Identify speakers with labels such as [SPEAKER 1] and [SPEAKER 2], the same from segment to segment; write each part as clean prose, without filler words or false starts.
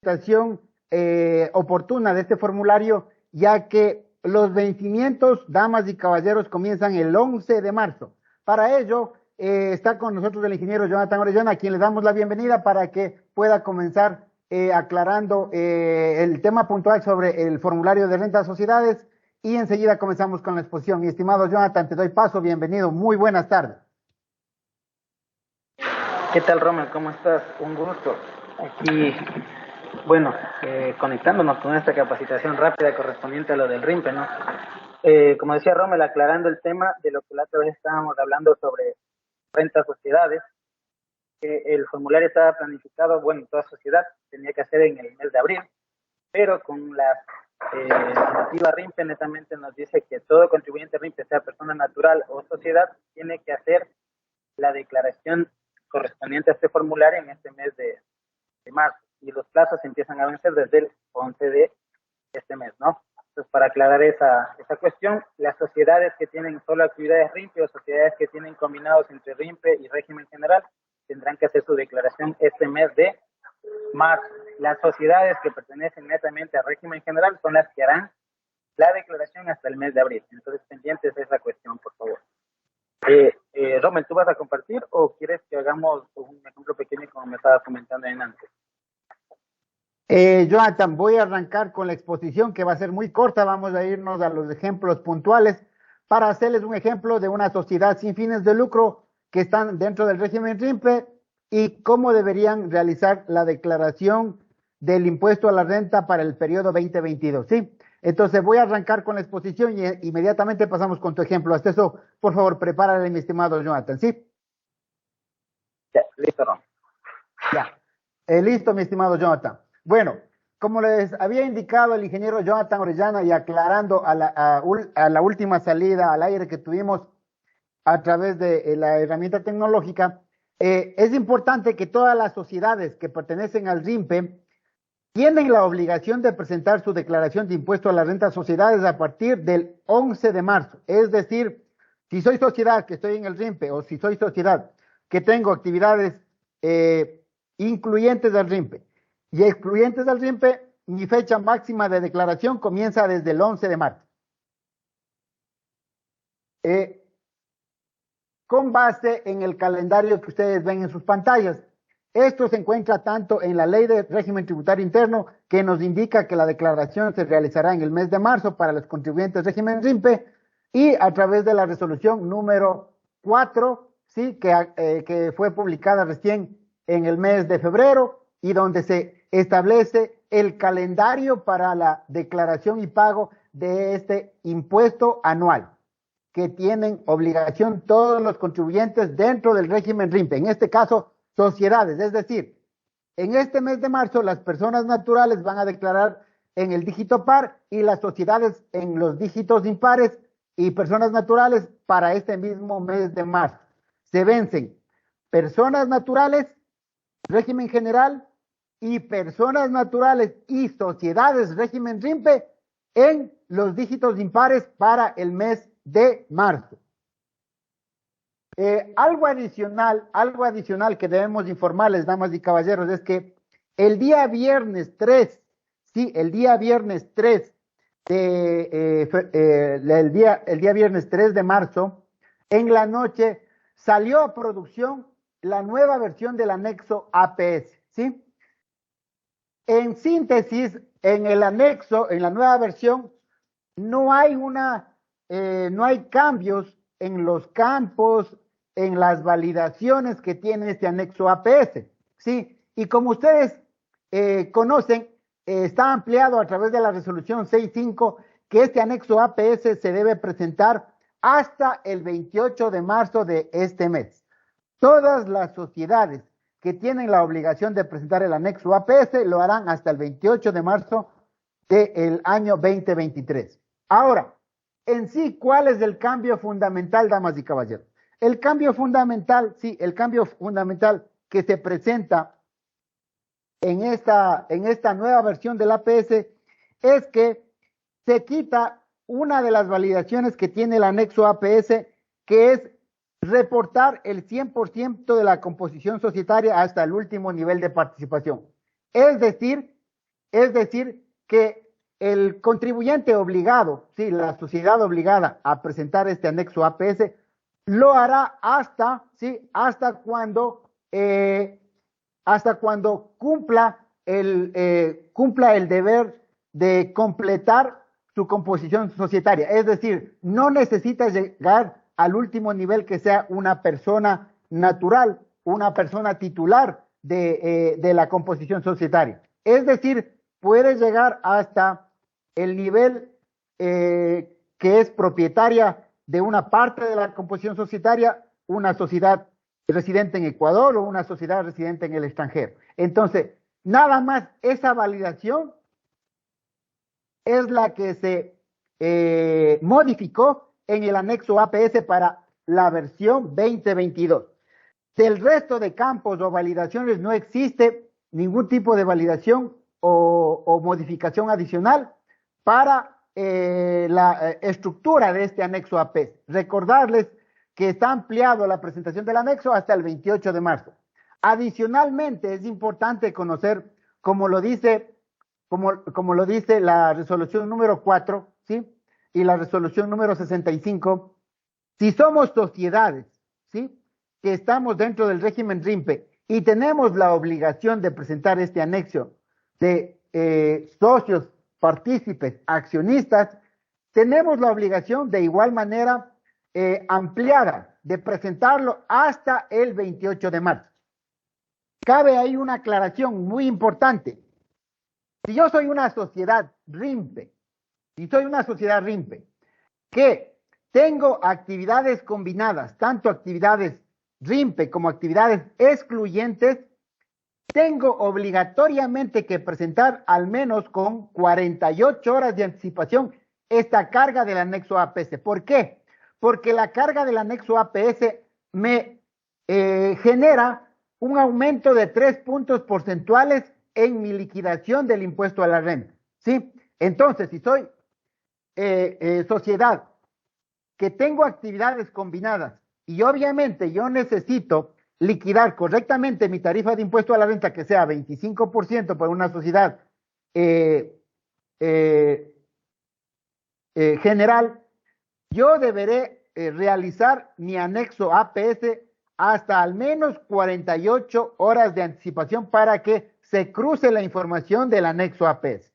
[SPEAKER 1] presentación oportuna de este formulario, ya que los vencimientos, damas y caballeros, comienzan el 11 de marzo. Para ello, está con nosotros el ingeniero Jonathan Orellana, a quien le damos la bienvenida para que pueda comenzar aclarando el tema puntual sobre el formulario de renta de sociedades, y enseguida comenzamos con la exposición. Mi estimado Jonathan, te doy paso, bienvenido, muy buenas tardes.
[SPEAKER 2] ¿Qué tal, Rommel? ¿Cómo estás? Un gusto. Aquí, bueno, conectándonos con esta capacitación rápida correspondiente a lo del RIMPE, ¿no? Como decía Rommel, aclarando el tema de lo que la otra vez estábamos hablando sobre rentas sociedades, el formulario estaba planificado, bueno, toda sociedad tenía que hacer en el mes de abril, pero con la normativa RIMPE netamente nos dice que todo contribuyente RIMPE, sea persona natural o sociedad, tiene que hacer la declaración correspondiente a este formulario en este mes de marzo, y los plazos empiezan a vencer desde el 11 de este mes, ¿no? Entonces, para aclarar esa cuestión, las sociedades que tienen solo actividades RIMPE o sociedades que tienen combinados entre RIMPE y régimen general tendrán que hacer su declaración este mes de marzo. Las sociedades que pertenecen netamente al régimen general son las que harán la declaración hasta el mes de abril. Entonces, pendientes de esa cuestión, por favor. Rommel, ¿tú vas a compartir o quieres que hagamos un ejemplo pequeño como me estabas comentando en antes?
[SPEAKER 1] Jonathan, voy a arrancar con la exposición, que va a ser muy corta. Vamos a irnos a los ejemplos puntuales para hacerles un ejemplo de una sociedad sin fines de lucro que están dentro del régimen RIMPE y cómo deberían realizar la declaración del impuesto a la renta para el periodo 2022, ¿sí? Entonces voy a arrancar con la exposición y inmediatamente pasamos con tu ejemplo. Hasta eso, por favor, prepárale, mi estimado Jonathan, ¿sí?
[SPEAKER 2] Ya, listo, Rommel.
[SPEAKER 1] Ya, listo, mi estimado Jonathan. Bueno, como les había indicado el ingeniero Jonathan Orellana, y aclarando a la última salida al aire que tuvimos a través de la herramienta tecnológica, es importante que todas las sociedades que pertenecen al RIMPE tienen la obligación de presentar su declaración de impuesto a la renta de sociedades a partir del 11 de marzo. Es decir, si soy sociedad que estoy en el RIMPE o si soy sociedad que tengo actividades incluyentes del RIMPE y excluyentes del RIMPE, mi fecha máxima de declaración comienza desde el 11 de marzo. Con base en el calendario que ustedes ven en sus pantallas. Esto se encuentra tanto en la Ley de Régimen Tributario Interno, que nos indica que la declaración se realizará en el mes de marzo para los contribuyentes régimen RIMPE, y a través de la resolución número 4, ¿sí? que fue publicada recién en el mes de febrero, y donde se establece el calendario para la declaración y pago de este impuesto anual que tienen obligación todos los contribuyentes dentro del régimen RIMPE, en este caso sociedades. Es decir, en este mes de marzo las personas naturales van a declarar en el dígito par y las sociedades en los dígitos impares, y personas naturales para este mismo mes de marzo. Se vencen personas naturales, régimen general, y personas naturales y sociedades régimen RIMPE en los dígitos impares para el mes de marzo. Algo adicional que debemos informarles, damas y caballeros, es que el día viernes 3, sí, el día viernes 3 el día viernes 3 de marzo, en la noche, salió a producción la nueva versión del anexo APS, ¿sí? En síntesis, en el anexo, en la nueva versión, no hay cambios en los campos, en las validaciones que tiene este anexo APS, ¿sí? Y como ustedes conocen, está ampliado a través de la resolución 6.5 que este anexo APS se debe presentar hasta el 28 de marzo de este mes. Todas las sociedades que tienen la obligación de presentar el anexo APS lo harán hasta el 28 de marzo del año 2023. Ahora, en sí, ¿cuál es el cambio fundamental, damas y caballeros? El cambio fundamental, sí, el cambio fundamental que se presenta en esta nueva versión del APS es que se quita una de las validaciones que tiene el anexo APS, que es reportar el 100% de la composición societaria hasta el último nivel de participación. Es decir, Es decir, que el contribuyente obligado, sí, la sociedad obligada a presentar este anexo APS, lo hará hasta, sí, hasta cuando cumpla el deber de completar su composición societaria. Es decir, no necesita llegar al último nivel que sea una persona natural, una persona titular de la composición societaria. Es decir, puede llegar hasta el nivel que es propietaria de una parte de la composición societaria, una sociedad residente en Ecuador o una sociedad residente en el extranjero. Entonces, nada más esa validación es la que se modificó en el anexo APS para la versión 2022. Del resto de campos o validaciones no existe ningún tipo de validación o modificación adicional para la estructura de este anexo APS. Recordarles que está ampliado la presentación del anexo hasta el 28 de marzo. Adicionalmente, es importante conocer, como lo dice la resolución número 4, ¿sí? Y la resolución número 65, si somos sociedades, ¿sí? Que estamos dentro del régimen RIMPE y tenemos la obligación de presentar este anexo de socios, partícipes, accionistas, tenemos la obligación de igual manera ampliada de presentarlo hasta el 28 de marzo. Cabe ahí una aclaración muy importante. Si yo soy una sociedad RIMPE, que tengo actividades combinadas, tanto actividades RIMPE como actividades excluyentes, tengo obligatoriamente que presentar al menos con 48 horas de anticipación esta carga del anexo APS. ¿Por qué? Porque la carga del anexo APS me genera un aumento de 3 puntos porcentuales en mi liquidación del impuesto a la renta, ¿sí? Entonces, si soy sociedad que tengo actividades combinadas y obviamente yo necesito liquidar correctamente mi tarifa de impuesto a la renta que sea 25% para una sociedad general, yo deberé realizar mi anexo APS hasta al menos 48 horas de anticipación para que se cruce la información del anexo APS.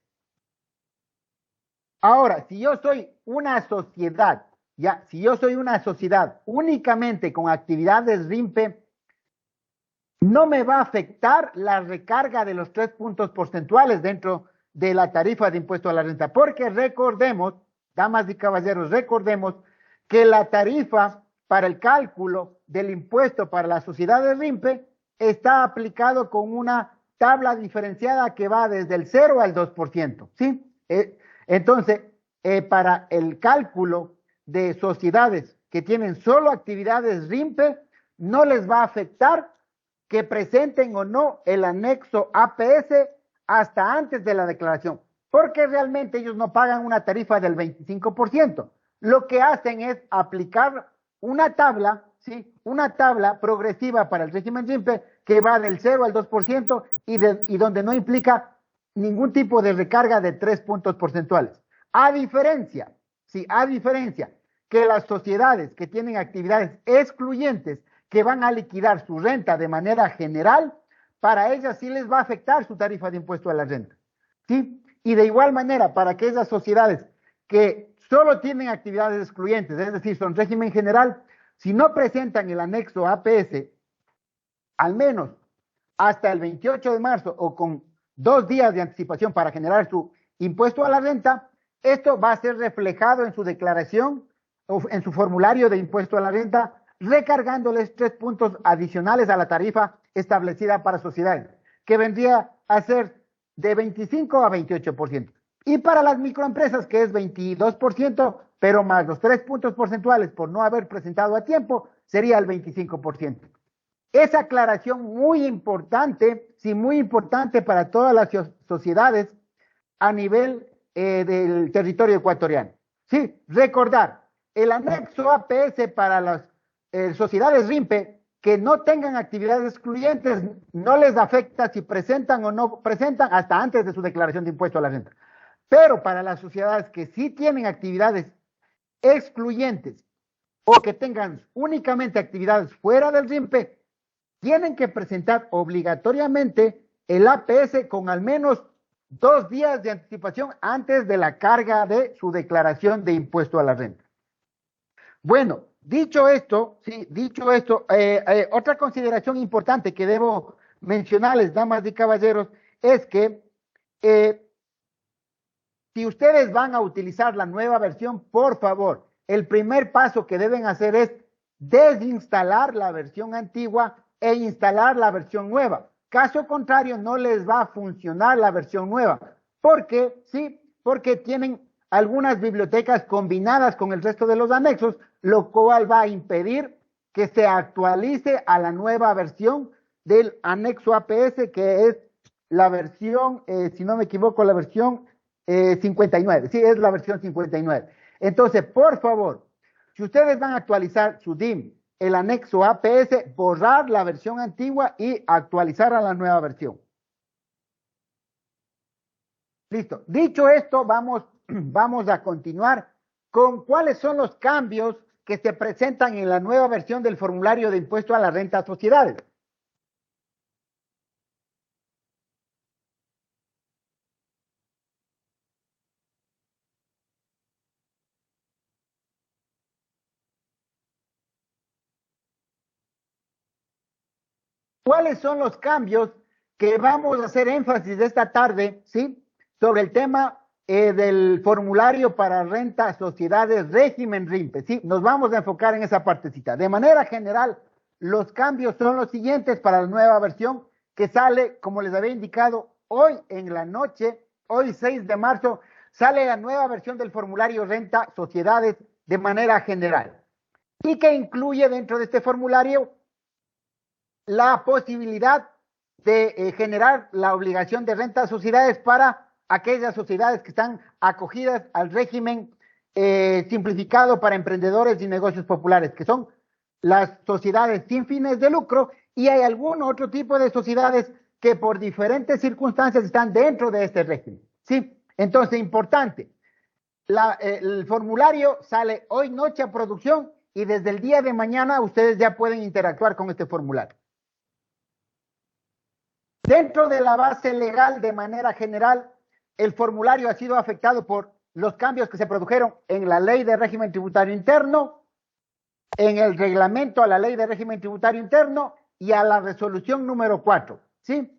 [SPEAKER 1] Ahora, si yo soy una sociedad, únicamente con actividades RIMPE, no me va a afectar la recarga de los 3 puntos porcentuales dentro de la tarifa de impuesto a la renta, porque recordemos, damas y caballeros, recordemos que la tarifa para el cálculo del impuesto para las sociedades RIMPE está aplicado con una tabla diferenciada que va desde el 0 al 2%, ¿sí? Entonces, para el cálculo de sociedades que tienen solo actividades RIMPE, no les va a afectar que presenten o no el anexo APS hasta antes de la declaración, porque realmente ellos no pagan una tarifa del 25%. Lo que hacen es aplicar una tabla, ¿sí? Una tabla progresiva para el régimen RIMPE que va del 0 al 2% y donde no implica ningún tipo de recarga de 3 puntos porcentuales. A diferencia que las sociedades que tienen actividades excluyentes que van a liquidar su renta de manera general, para ellas sí les va a afectar su tarifa de impuesto a la renta, ¿sí? Y de igual manera, para aquellas sociedades que solo tienen actividades excluyentes, es decir, son régimen general, si no presentan el anexo APS, al menos hasta el 28 de marzo o con 2 días de anticipación para generar su impuesto a la renta, esto va a ser reflejado en su declaración o en su formulario de impuesto a la renta, recargándoles 3 puntos adicionales a la tarifa establecida para sociedades, que vendría a ser de 25 a 28%. Y para las microempresas, que es 22%, pero más los 3 puntos porcentuales por no haber presentado a tiempo, sería el 25%. Esa aclaración muy importante, sí, muy importante para todas las sociedades a nivel del territorio ecuatoriano. Sí, recordar, el anexo APS para las sociedades RIMPE que no tengan actividades excluyentes no les afecta si presentan o no presentan hasta antes de su declaración de impuesto a la renta. Pero para las sociedades que sí tienen actividades excluyentes o que tengan únicamente actividades fuera del RIMPE, tienen que presentar obligatoriamente el APS con al menos 2 días de anticipación antes de la carga de su declaración de impuesto a la renta. Bueno, dicho esto, otra consideración importante que debo mencionarles, damas y caballeros, es que si ustedes van a utilizar la nueva versión, por favor, el primer paso que deben hacer es desinstalar la versión antigua e instalar la versión nueva. Caso contrario, no les va a funcionar la versión nueva. ¿Por qué? Sí, porque tienen algunas bibliotecas combinadas con el resto de los anexos, lo cual va a impedir que se actualice a la nueva versión del anexo APS, que es la versión, si no me equivoco, la versión 59. Sí, es la versión 59. Entonces, por favor, si ustedes van a actualizar su DIM, el anexo APS, borrar la versión antigua y actualizar a la nueva versión. Listo. Dicho esto, vamos a continuar con cuáles son los cambios que se presentan en la nueva versión del formulario de impuesto a la renta a sociedades. ¿Cuáles son los cambios que vamos a hacer énfasis esta tarde, sí, sobre el tema del formulario para renta, sociedades, régimen RIMPE? Sí, nos vamos a enfocar en esa partecita. De manera general, los cambios son los siguientes para la nueva versión que sale, como les había indicado, hoy en la noche, hoy 6 de marzo, sale la nueva versión del formulario renta, sociedades de manera general. Y que incluye dentro de este formulario la posibilidad de generar la obligación de renta a sociedades para aquellas sociedades que están acogidas al régimen simplificado para emprendedores y negocios populares, que son las sociedades sin fines de lucro, y hay algún otro tipo de sociedades que por diferentes circunstancias están dentro de este régimen. ¿Sí? Entonces, importante, el formulario sale hoy noche a producción y desde el día de mañana ustedes ya pueden interactuar con este formulario. Dentro de la base legal, de manera general, el formulario ha sido afectado por los cambios que se produjeron en la Ley de Régimen Tributario Interno, en el reglamento a la Ley de Régimen Tributario Interno y a la resolución número 4, ¿sí?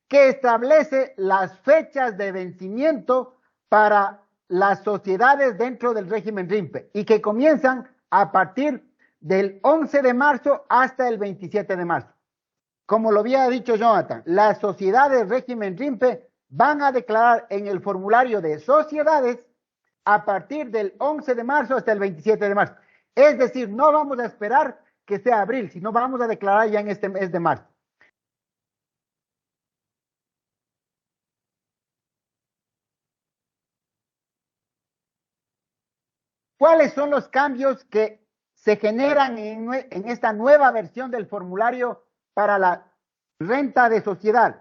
[SPEAKER 1] Que establece las fechas de vencimiento para las sociedades dentro del régimen RIMPE y que comienzan a partir del 11 de marzo hasta el 27 de marzo. Como lo había dicho Jonathan, las sociedades régimen RIMPE van a declarar en el formulario de sociedades a partir del 11 de marzo hasta el 27 de marzo. Es decir, no vamos a esperar que sea abril, sino vamos a declarar ya en este mes de marzo. ¿Cuáles son los cambios que se generan en esta nueva versión del formulario para la renta de sociedades?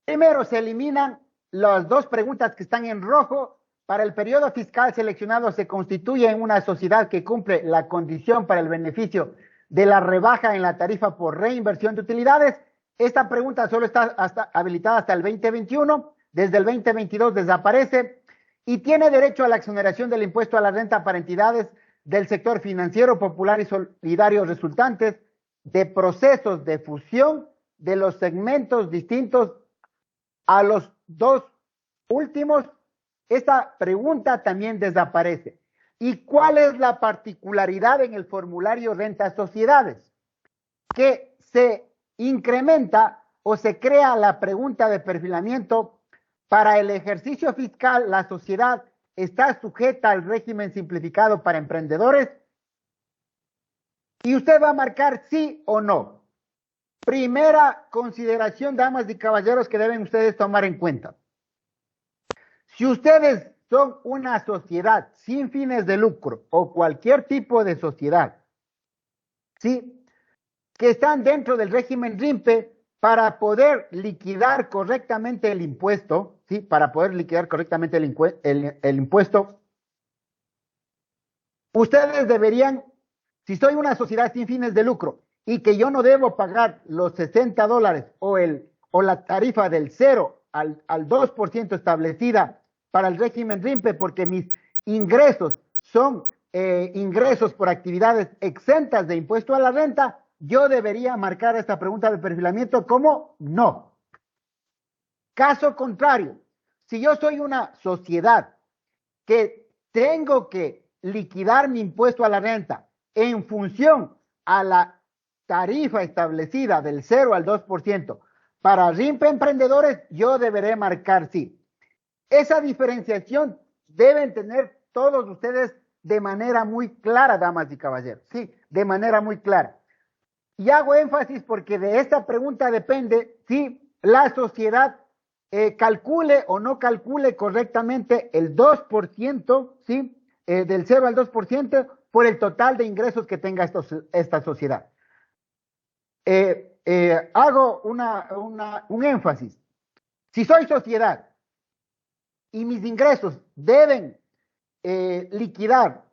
[SPEAKER 1] Primero, se eliminan las 2 preguntas que están en rojo. Para el periodo fiscal seleccionado se constituye en una sociedad que cumple la condición para el beneficio de la rebaja en la tarifa por reinversión de utilidades. Esta pregunta solo está habilitada hasta el 2021. Desde el 2022 desaparece y tiene derecho a la exoneración del impuesto a la renta para entidades del sector financiero, popular y solidario resultantes de procesos de fusión de los segmentos distintos a los 2 últimos. Esta pregunta también desaparece. ¿Y cuál es la particularidad en el formulario renta sociedades? Que se incrementa o se crea la pregunta de perfilamiento para el ejercicio fiscal. La sociedad está sujeta al régimen simplificado para emprendedores y usted va a marcar sí o no. Primera consideración, damas y caballeros, que deben ustedes tomar en cuenta. Si ustedes son una sociedad sin fines de lucro o cualquier tipo de sociedad, ¿sí?, que están dentro del régimen RIMPE para poder liquidar correctamente el impuesto, ¿sí?, para poder liquidar correctamente el impuesto, ustedes deberían, si soy una sociedad sin fines de lucro y que yo no debo pagar los $60 o la tarifa del 0 al 2% establecida para el régimen RIMPE, porque mis ingresos son ingresos por actividades exentas de impuesto a la renta, yo debería marcar esta pregunta de perfilamiento como no. Caso contrario, si yo soy una sociedad que tengo que liquidar mi impuesto a la renta en función a la tarifa establecida del 0 al 2% para RIMPE emprendedores, yo deberé marcar sí. Esa diferenciación deben tener todos ustedes de manera muy clara, damas y caballeros, sí, de manera muy clara. Y hago énfasis porque de esta pregunta depende si la sociedad calcule o no calcule correctamente el 2%, ¿sí?, del 0 al 2% por el total de ingresos que tenga esta sociedad. Hago un énfasis. Si soy sociedad y mis ingresos deben liquidar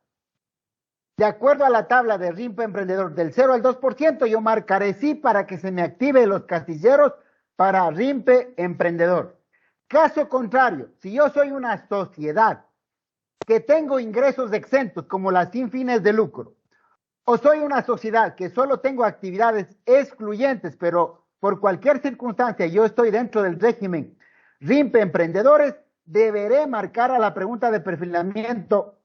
[SPEAKER 1] de acuerdo a la tabla de RIMPE emprendedor del 0 al 2%, yo marcaré sí para que se me active los casilleros para RIMPE emprendedor. Caso contrario, si yo soy una sociedad que tengo ingresos exentos como las sin fines de lucro, o soy una sociedad que solo tengo actividades excluyentes, pero por cualquier circunstancia yo estoy dentro del régimen RIMPE emprendedores, deberé marcar a la pregunta de perfilamiento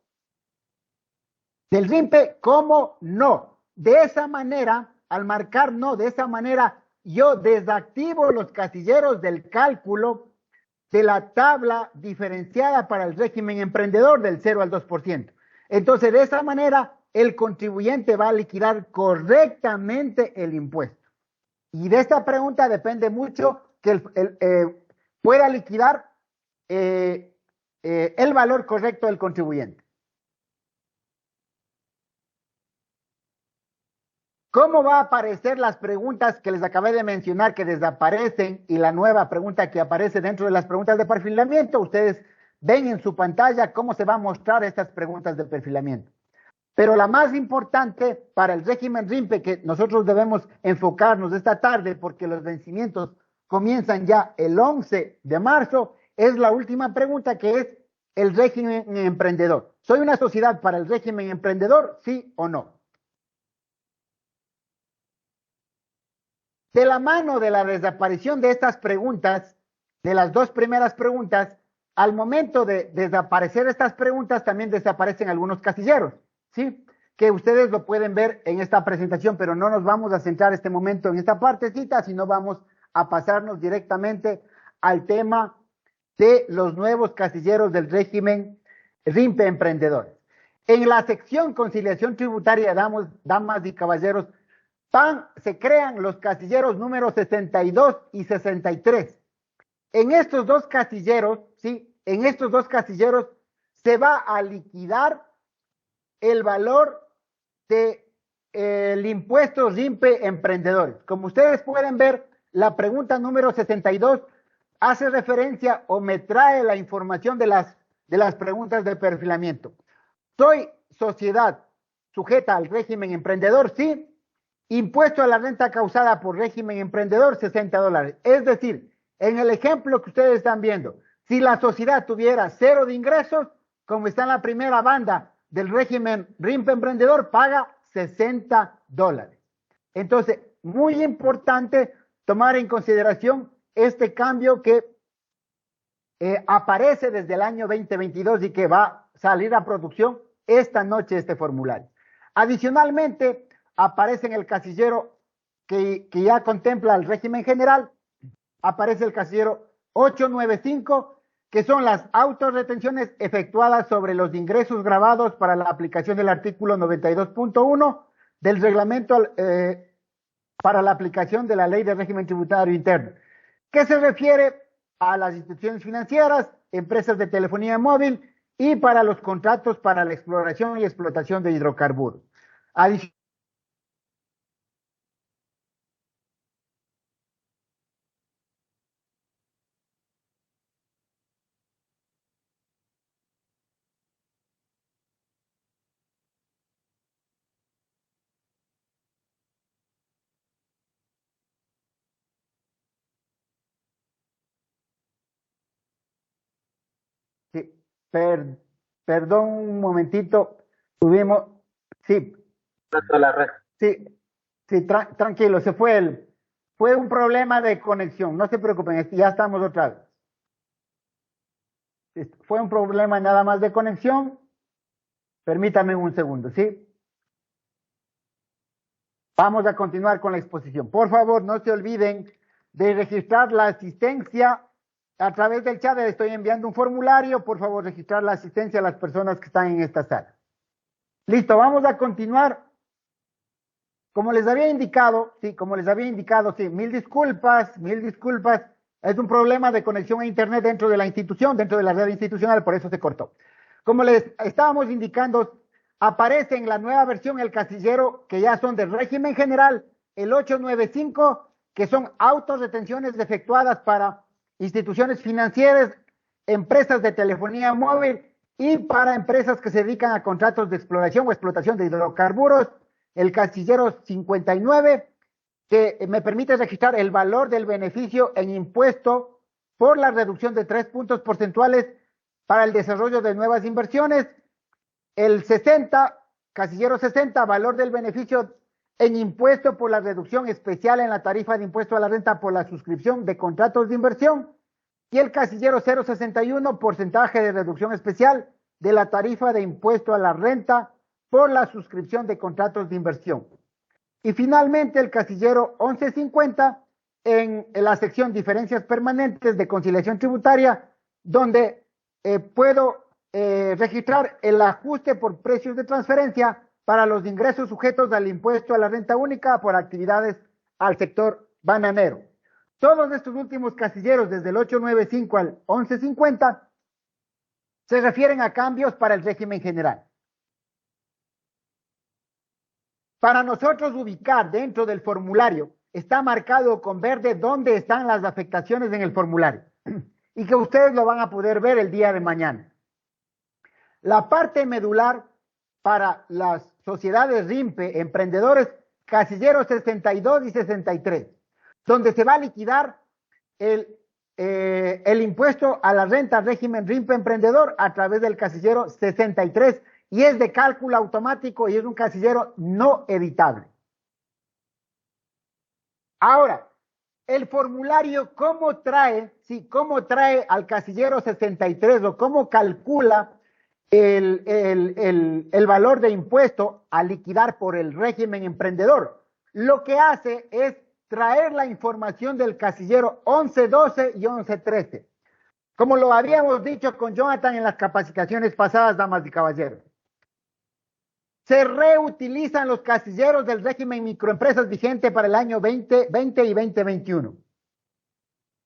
[SPEAKER 1] del RIMPE como no. De esa manera, al marcar no, de esa manera yo desactivo los casilleros del cálculo de la tabla diferenciada para el régimen emprendedor del 0 al 2%. Entonces, de esa manera, el contribuyente va a liquidar correctamente el impuesto. Y de esta pregunta depende mucho que pueda liquidar el valor correcto del contribuyente. ¿Cómo va a aparecer las preguntas que les acabé de mencionar que desaparecen y la nueva pregunta que aparece dentro de las preguntas de perfilamiento? Ustedes ven en su pantalla cómo se va a mostrar estas preguntas de perfilamiento. Pero la más importante para el régimen RIMPE que nosotros debemos enfocarnos esta tarde porque los vencimientos comienzan ya el 11 de marzo es la última pregunta que es el régimen emprendedor. ¿Soy una sociedad para el régimen emprendedor? ¿Sí o no? De la mano de la desaparición de estas preguntas, de las dos primeras preguntas, al momento de desaparecer estas preguntas también desaparecen algunos casilleros, ¿sí? Que ustedes lo pueden ver en esta presentación, pero no nos vamos a centrar este momento en esta partecita, sino vamos a pasarnos directamente al tema de los nuevos casilleros del régimen RIMPE Emprendedores. En la sección conciliación tributaria, damas y caballeros, se crean los casilleros números 62 y 63. En estos dos casilleros, ¿sí? En estos dos casilleros se va a liquidar el valor del impuesto RIMPE Emprendedores. Como ustedes pueden ver, la pregunta número 62 hace referencia o me trae la información de las preguntas de perfilamiento. ¿Soy sociedad sujeta al régimen emprendedor? Sí. Impuesto a la renta causada por régimen emprendedor, $60. Es decir, en el ejemplo que ustedes están viendo, si la sociedad tuviera 0 de ingresos, como está en la primera banda del régimen RIMPE emprendedor, paga $60. Entonces, muy importante tomar en consideración este cambio que aparece desde el año 2022 y que va a salir a producción esta noche este formulario. Adicionalmente, aparece en el casillero que ya contempla el régimen general, aparece el casillero 895, que son las autorretenciones efectuadas sobre los ingresos grabados para la aplicación del artículo 92.1 del reglamento para la aplicación de la ley de régimen tributario interno, que se refiere a las instituciones financieras, empresas de telefonía móvil y para los contratos para la exploración y explotación de hidrocarburos. Adicionalmente, sí, perdón un momentito, tuvimos, sí,
[SPEAKER 2] La red.
[SPEAKER 1] sí, sí, tranquilo, fue un problema de conexión, no se preocupen, ya estamos otra vez. Fue un problema nada más de conexión, permítame un segundo, ¿sí? Vamos a continuar con la exposición. Por favor, no se olviden de registrar la asistencia a través del chat. Les estoy enviando un formulario. Por favor, registrar la asistencia a las personas que están en esta sala. Listo, vamos a continuar. Como les había indicado, sí, mil disculpas. Es un problema de conexión a internet dentro de la institución, dentro de la red institucional, por eso se cortó. Como les estábamos indicando, aparece en la nueva versión el casillero que ya son del régimen general, el 895, que son autorretenciones efectuadas para instituciones financieras, empresas de telefonía móvil y para empresas que se dedican a contratos de exploración o explotación de hidrocarburos, el casillero 59, que me permite registrar el valor del beneficio en impuesto por la reducción de 3 puntos porcentuales para el desarrollo de nuevas inversiones. El 60, casillero 60, valor del beneficio en impuesto por la reducción especial en la tarifa de impuesto a la renta por la suscripción de contratos de inversión. Y el casillero 061, porcentaje de reducción especial de la tarifa de impuesto a la renta por la suscripción de contratos de inversión. Y finalmente el casillero 1150 en la sección diferencias permanentes de conciliación tributaria, donde puedo registrar el ajuste por precios de transferencia para los ingresos sujetos al impuesto a la renta única por actividades al sector bananero. Todos estos últimos casilleros, desde el 895 al 1150, se refieren a cambios para el régimen general. Para nosotros ubicar dentro del formulario, está marcado con verde dónde están las afectaciones en el formulario y que ustedes lo van a poder ver el día de mañana. La parte medular para las sociedades RIMPE, emprendedores, casilleros 62 y 63, donde se va a liquidar el impuesto a la renta régimen RIMPE emprendedor a través del casillero 63 y es de cálculo automático y es un casillero no editable. Ahora, el formulario, ¿cómo trae al casillero 63 o cómo calcula el valor de impuesto a liquidar por el régimen emprendedor? Lo que hace es traer la información del casillero 1112 y 1113. Como lo habíamos dicho con Jonathan en las capacitaciones pasadas, damas y caballeros. Se reutilizan los casilleros del régimen microempresas vigente para el año 2020 y 2021.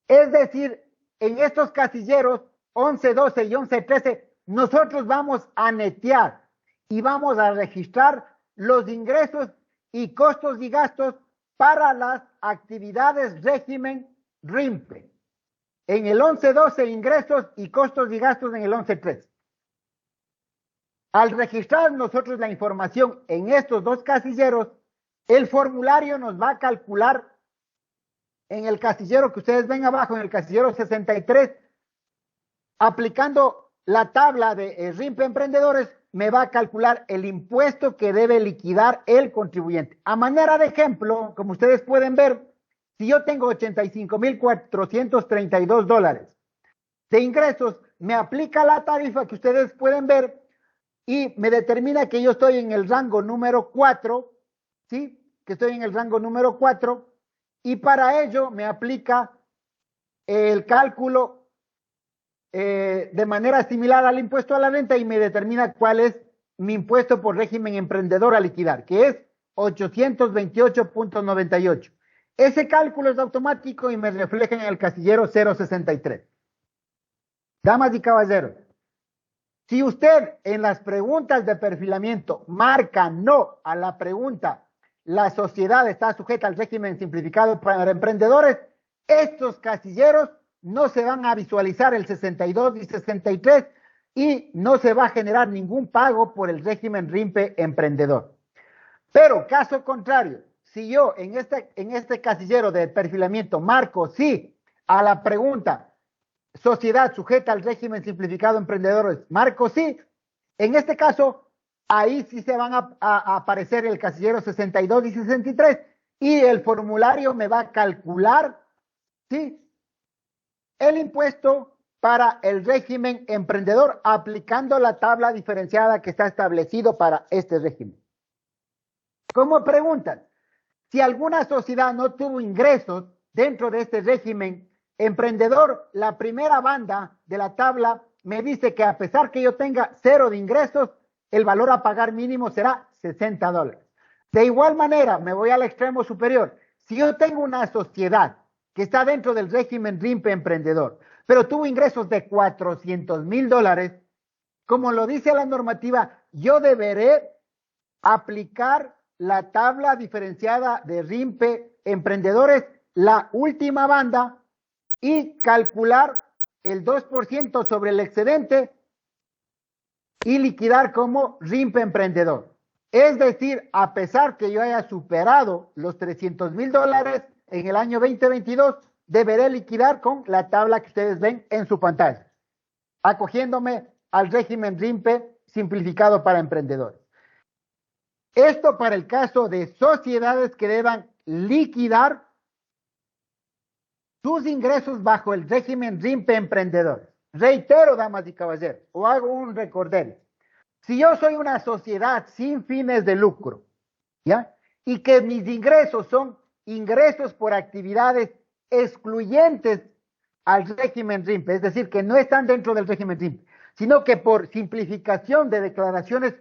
[SPEAKER 1] Es decir, en estos casilleros 1112 y 1113, nosotros vamos a netear y vamos a registrar los ingresos y costos y gastos para las actividades régimen RIMPE. En el 1112 ingresos y costos y gastos en el 1113. Al registrar nosotros la información en estos dos casilleros, el formulario nos va a calcular en el casillero que ustedes ven abajo, en el casillero 63, aplicando la tabla de RIMPE Emprendedores, me va a calcular el impuesto que debe liquidar el contribuyente. A manera de ejemplo, como ustedes pueden ver, si yo tengo $85,432 de ingresos, me aplica la tarifa que ustedes pueden ver y me determina que yo estoy en el rango número 4, ¿sí? Que estoy en el rango número 4 y para ello me aplica el cálculo de manera similar al impuesto a la renta y me determina cuál es mi impuesto por régimen emprendedor a liquidar, que es 828.98. Ese cálculo es automático y me refleja en el casillero 063. Damas y caballeros, Si usted en las preguntas de perfilamiento marca no a la pregunta, la sociedad está sujeta al régimen simplificado para emprendedores, estos casilleros no se van a visualizar el 62 y 63 y no se va a generar ningún pago por el régimen RIMPE emprendedor. Pero caso contrario, si yo en este casillero de perfilamiento marco sí a la pregunta sociedad sujeta al régimen simplificado emprendedores, marco sí, en este caso ahí sí se van a aparecer el casillero 62 y 63 y el formulario me va a calcular ¿sí? el impuesto para el régimen emprendedor aplicando la tabla diferenciada que está establecido para este régimen. Como preguntan, si alguna sociedad no tuvo ingresos dentro de este régimen emprendedor, la primera banda de la tabla me dice que a pesar que yo tenga 0 de ingresos, el valor a pagar mínimo será $60. De igual manera, me voy al extremo superior. Si yo tengo una sociedad que está dentro del régimen RIMPE emprendedor, pero tuvo ingresos de $400,000, como lo dice la normativa, yo deberé aplicar la tabla diferenciada de RIMPE emprendedores, la última banda, y calcular el 2% sobre el excedente y liquidar como RIMPE emprendedor. Es decir, a pesar que yo haya superado los $300,000 en el año 2022, deberé liquidar con la tabla que ustedes ven en su pantalla, acogiéndome al régimen RIMPE simplificado para emprendedores. Esto para el caso de sociedades que deban liquidar sus ingresos bajo el régimen RIMPE emprendedores. Reitero, damas y caballeros, o hago un recordatorio. Si yo soy una sociedad sin fines de lucro, ¿ya? Y que mis ingresos son ingresos por actividades excluyentes al régimen RIMPE, es decir, que no están dentro del régimen RIMPE, sino que por simplificación de declaraciones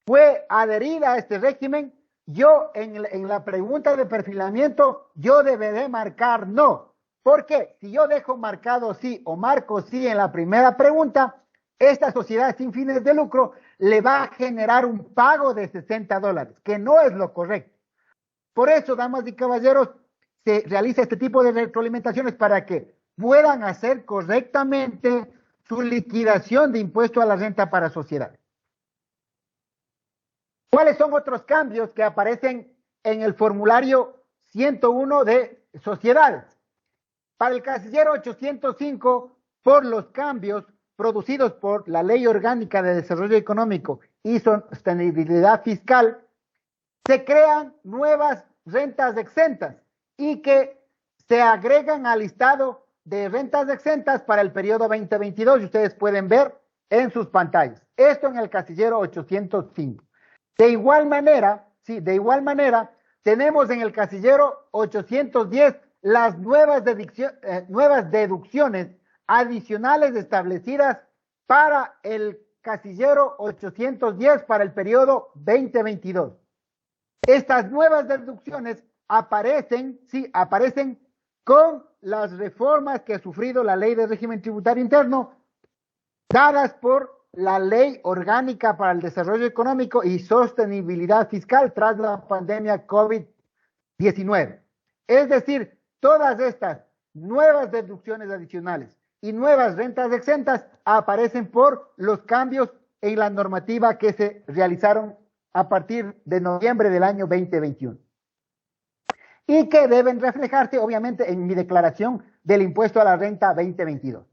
[SPEAKER 1] fue adherida a este régimen, yo en la pregunta de perfilamiento, yo deberé marcar no. Porque si yo dejo marcado sí o marco sí en la primera pregunta, esta sociedad sin fines de lucro le va a generar un pago de $60, que no es lo correcto. Por eso, damas y caballeros, se realiza este tipo de retroalimentaciones para que puedan hacer correctamente su liquidación de impuesto a la renta para sociedades. ¿Cuáles son otros cambios que aparecen en el formulario 101 de sociedades? Para el casillero 805, por los cambios producidos por la Ley Orgánica de Desarrollo Económico y Sostenibilidad Fiscal, se crean nuevas rentas exentas y que se agregan al listado de rentas exentas para el periodo 2022 y ustedes pueden ver en sus pantallas. Esto en el casillero 805. De igual manera, tenemos en el casillero 810 las nuevas deducciones adicionales establecidas para el casillero 810 para el periodo 2022. Estas nuevas deducciones aparecen con las reformas que ha sufrido la Ley de Régimen Tributario Interno, dadas por la Ley Orgánica para el Desarrollo Económico y Sostenibilidad Fiscal tras la pandemia COVID-19. Es decir, todas estas nuevas deducciones adicionales y nuevas rentas exentas aparecen por los cambios en la normativa que se realizaron a partir de noviembre del año 2021 y que deben reflejarse obviamente en mi declaración del impuesto a la renta 2022.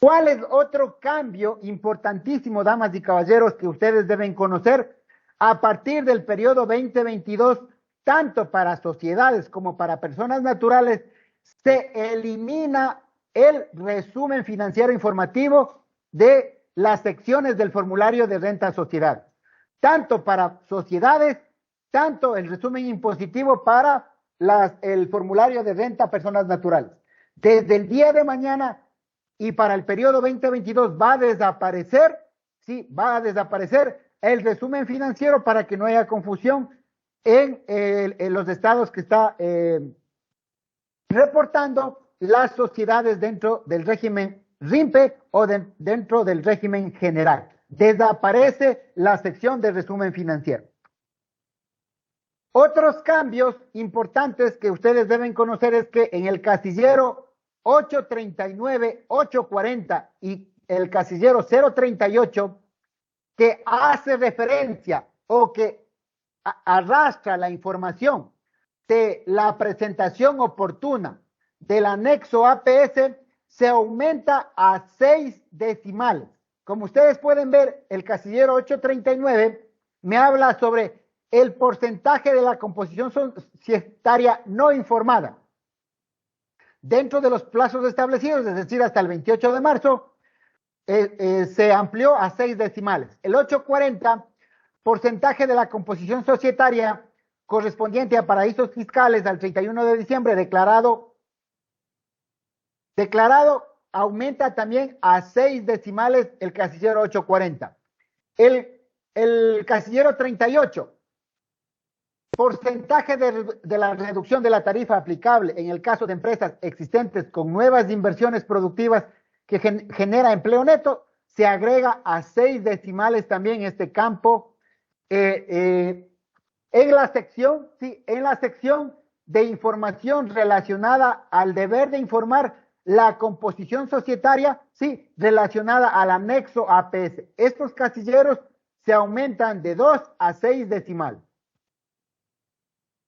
[SPEAKER 1] ¿Cuál es otro cambio importantísimo, damas y caballeros, que ustedes deben conocer a partir del periodo 2022, tanto para sociedades como para personas naturales? Se elimina el resumen financiero informativo de las secciones del formulario de renta sociedad, tanto para sociedades, tanto el resumen impositivo para el formulario de renta personas naturales. Desde el día de mañana y para el periodo 2022 va a desaparecer el resumen financiero para que no haya confusión en los estados que está reportando las sociedades dentro del régimen RIMPE o dentro del régimen general. Desaparece la sección de resumen financiero. Otros cambios importantes que ustedes deben conocer es que en el casillero 839, 840 y el casillero 038, que hace referencia o que arrastra la información de la presentación oportuna del anexo APS, se aumenta a 6 decimales. Como ustedes pueden ver, el casillero 839 me habla sobre el porcentaje de la composición societaria no informada. Dentro de los plazos establecidos, es decir, hasta el 28 de marzo, se amplió a 6 decimales. El 840, porcentaje de la composición societaria correspondiente a paraísos fiscales al 31 de diciembre declarado, aumenta también a 6 decimales el casillero 840. El casillero 38, porcentaje de la reducción de la tarifa aplicable en el caso de empresas existentes con nuevas inversiones productivas que genera empleo neto, se agrega a 6 decimales también este campo. En la sección de información relacionada al deber de informar la composición societaria, sí, relacionada al anexo APS. Estos casilleros se aumentan de 2 a 6 decimales.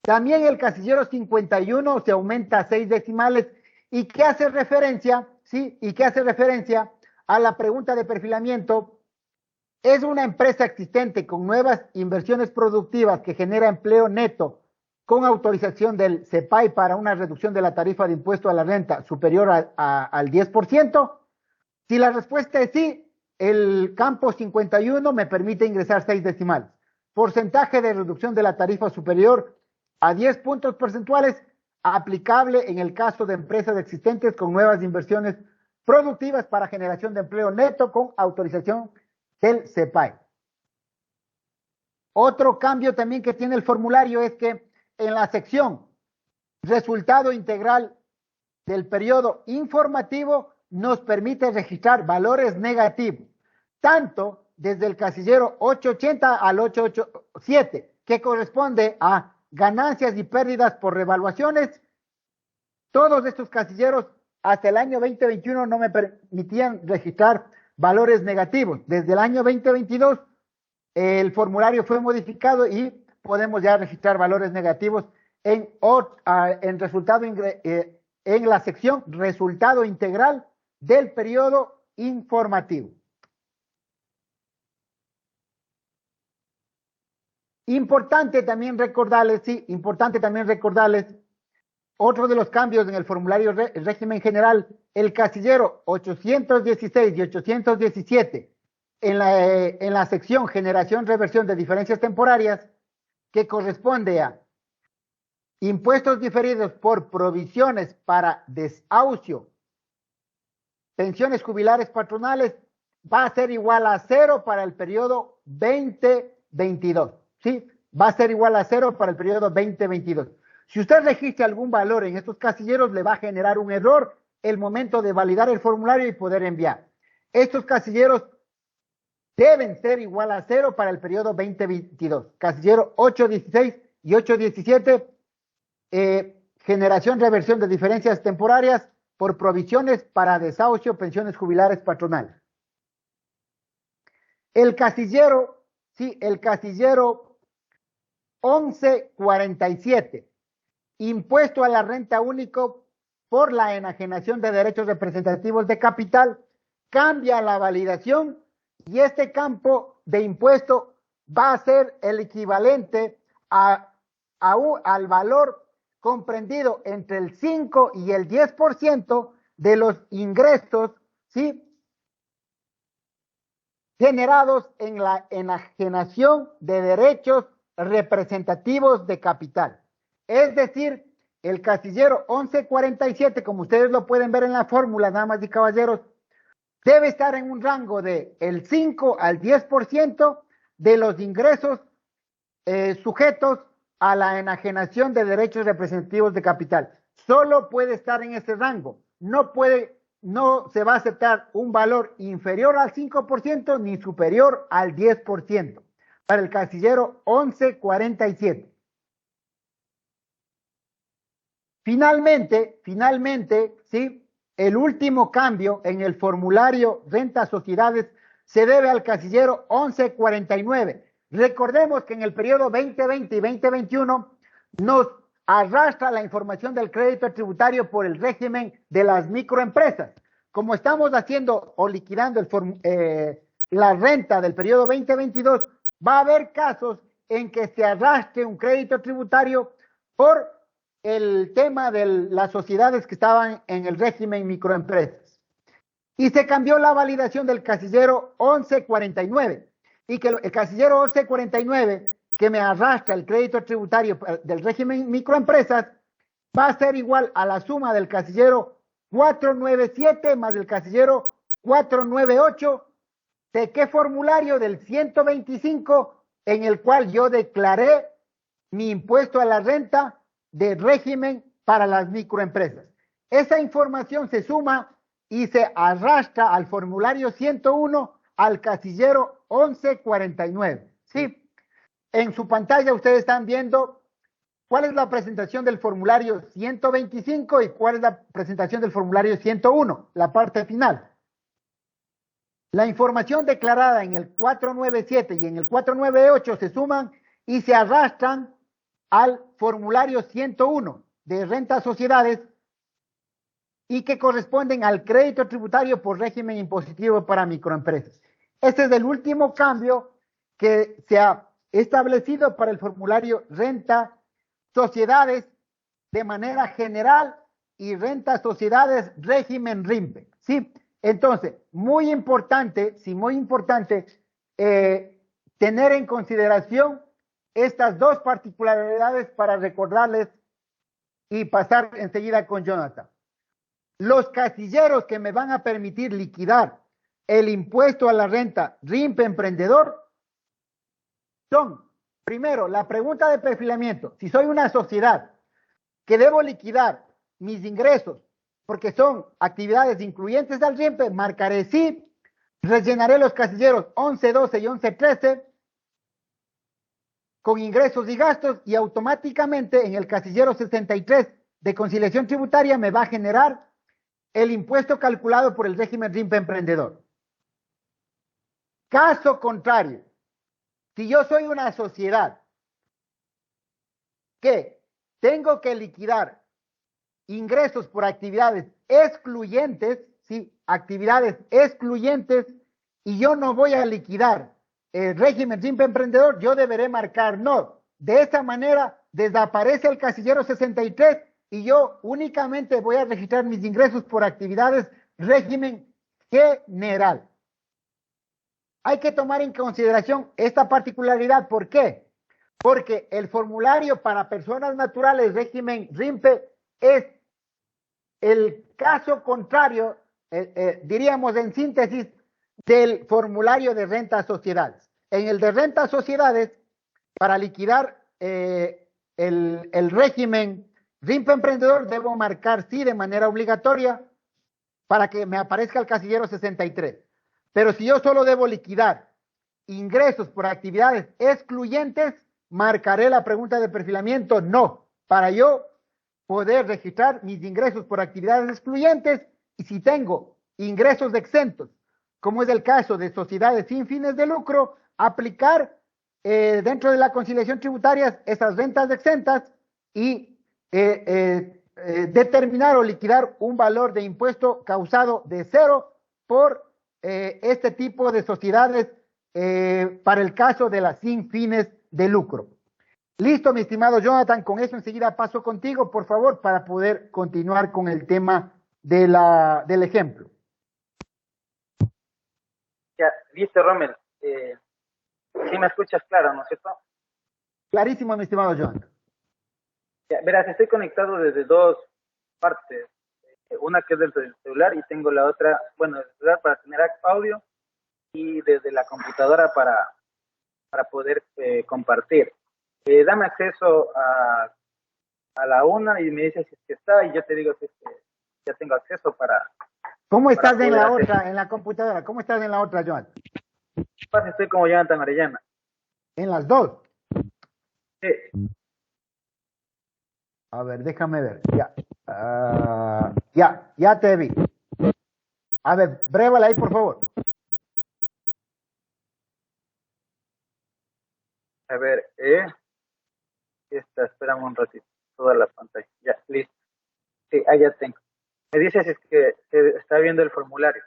[SPEAKER 1] También el casillero 51 se aumenta a 6 decimales y que hace referencia, sí, y que hace referencia a la pregunta de perfilamiento. Es una empresa existente con nuevas inversiones productivas que genera empleo neto con autorización del CEPAI para una reducción de la tarifa de impuesto a la renta superior al 10%. Si la respuesta es sí, el campo 51 me permite ingresar 6 decimales. Porcentaje de reducción de la tarifa superior a 10 puntos porcentuales, aplicable en el caso de empresas existentes con nuevas inversiones productivas para generación de empleo neto con autorización del CEPAI. Otro cambio también que tiene el formulario es que en la sección resultado integral del periodo informativo nos permite registrar valores negativos, tanto desde el casillero 880 al 887, que corresponde a ganancias y pérdidas por revaluaciones. Todos estos casilleros hasta el año 2021 no me permitían registrar valores negativos. Desde el año 2022 el formulario fue modificado y podemos ya registrar valores negativos en la sección resultado integral del periodo informativo. Importante también recordarles, otro de los cambios en el formulario régimen general, el casillero 816 y 817 en la sección generación reversión de diferencias temporarias, que corresponde a impuestos diferidos por provisiones para desahucio, pensiones jubilares patronales, va a ser igual a 0 para el periodo 2022. ¿Sí? Va a ser igual a 0 para el periodo 2022. Si usted registra algún valor en estos casilleros, le va a generar un error el momento de validar el formulario y poder enviar. Estos casilleros deben ser igual a 0 para el periodo 2022. Casillero 816 y 817, generación, reversión de diferencias temporarias por provisiones para desahucio, pensiones jubilares patronales. El casillero 1147, impuesto a la renta único por la enajenación de derechos representativos de capital, cambia la validación y este campo de impuesto va a ser el equivalente al valor comprendido entre el 5 y el 10% de los ingresos, ¿sí?, generados en la enajenación de derechos representativos de capital. Es decir, el casillero 1147, como ustedes lo pueden ver en la fórmula, damas y caballeros, debe estar en un rango de el 5 al 10% de los ingresos sujetos a la enajenación de derechos representativos de capital. solo puede estar en ese rango. No se va a aceptar un valor inferior al 5% ni superior al 10% para el casillero 1147. Finalmente, ¿sí? El último cambio en el formulario renta sociedades se debe al casillero 1149. Recordemos que en el periodo 2020 y 2021 nos arrastra la información del crédito tributario por el régimen de las microempresas. Como estamos haciendo o liquidando la renta del periodo 2022, va a haber casos en que se arrastre un crédito tributario por el tema de las sociedades que estaban en el régimen microempresas. Y se cambió la validación del casillero 1149 y que el casillero 1149 que me arrastra el crédito tributario del régimen microempresas va a ser igual a la suma del casillero 497 más el casillero 498. ¿De qué formulario? Del 125 en el cual yo declaré mi impuesto a la renta de régimen para las microempresas. Esa información se suma y se arrastra al formulario 101 al casillero 1149. ¿Sí? En su pantalla ustedes están viendo cuál es la presentación del formulario 125 y cuál es la presentación del formulario 101, la parte final. La información declarada en el 497 y en el 498 se suman y se arrastran al formulario 101 de renta a sociedades y que corresponden al crédito tributario por régimen impositivo para microempresas. Este es el último cambio que se ha establecido para el formulario renta sociedades de manera general y renta sociedades régimen RIMPE. ¿Sí? Entonces, muy importante tener en consideración estas dos particularidades para recordarles y pasar enseguida con Jonathan. Los casilleros que me van a permitir liquidar el impuesto a la renta RIMPE emprendedor son, primero, la pregunta de perfilamiento. Si soy una sociedad que debo liquidar mis ingresos porque son actividades incluyentes al RIMPE, marcaré sí, rellenaré los casilleros 11, 12 y 11, 13 con ingresos y gastos y automáticamente en el casillero 63 de conciliación tributaria me va a generar el impuesto calculado por el régimen RIMPE emprendedor. Caso contrario, si yo soy una sociedad que tengo que liquidar ingresos por actividades excluyentes, ¿sí? Actividades excluyentes, y yo no voy a liquidar el régimen RIMPE emprendedor, yo deberé marcar no. De esta manera desaparece el casillero 63 y yo únicamente voy a registrar mis ingresos por actividades régimen general. Hay que tomar en consideración esta particularidad. ¿Por qué? Porque el formulario para personas naturales régimen RIMPE es el caso contrario, diríamos en síntesis, del formulario de renta a sociedades. En el de renta a sociedades, para liquidar el régimen RIMPE emprendedor, debo marcar sí de manera obligatoria para que me aparezca el casillero 63. Pero si yo solo debo liquidar ingresos por actividades excluyentes, marcaré la pregunta de perfilamiento no, para yo poder registrar mis ingresos por actividades excluyentes, y si tengo ingresos exentos, como es el caso de sociedades sin fines de lucro, aplicar dentro de la conciliación tributaria esas rentas exentas y determinar o liquidar un valor de impuesto causado de cero por este tipo de sociedades para el caso de las sin fines de lucro. Listo, mi estimado Jonathan, con eso enseguida paso contigo, por favor, para poder continuar con el tema del ejemplo.
[SPEAKER 2] Ya, listo, Rommel. Sí me escuchas claro, ¿no es cierto?
[SPEAKER 1] Clarísimo, mi estimado Jonathan.
[SPEAKER 2] Ya, verás, estoy conectado desde dos partes. Una que es desde el celular y tengo la otra, bueno, el celular para tener audio y desde la computadora para poder compartir. Dame acceso a a la 1 y me dices si es que está y yo te digo si es que ya tengo acceso
[SPEAKER 1] ¿Cómo
[SPEAKER 2] para
[SPEAKER 1] estás en
[SPEAKER 2] poder
[SPEAKER 1] la
[SPEAKER 2] hacer.
[SPEAKER 1] otra, en la computadora? ¿Cómo estás en la otra, Joan?
[SPEAKER 2] Pues estoy como Jonathan Arellana.
[SPEAKER 1] En las dos.
[SPEAKER 2] Sí,
[SPEAKER 1] A ver, déjame ver. Ya. Ya te vi. A ver, brévala ahí, por favor.
[SPEAKER 2] a ver, espérame un ratito, toda la pantalla. Ya, listo. Sí, ahí ya tengo. Me dices si es que se está viendo el formulario.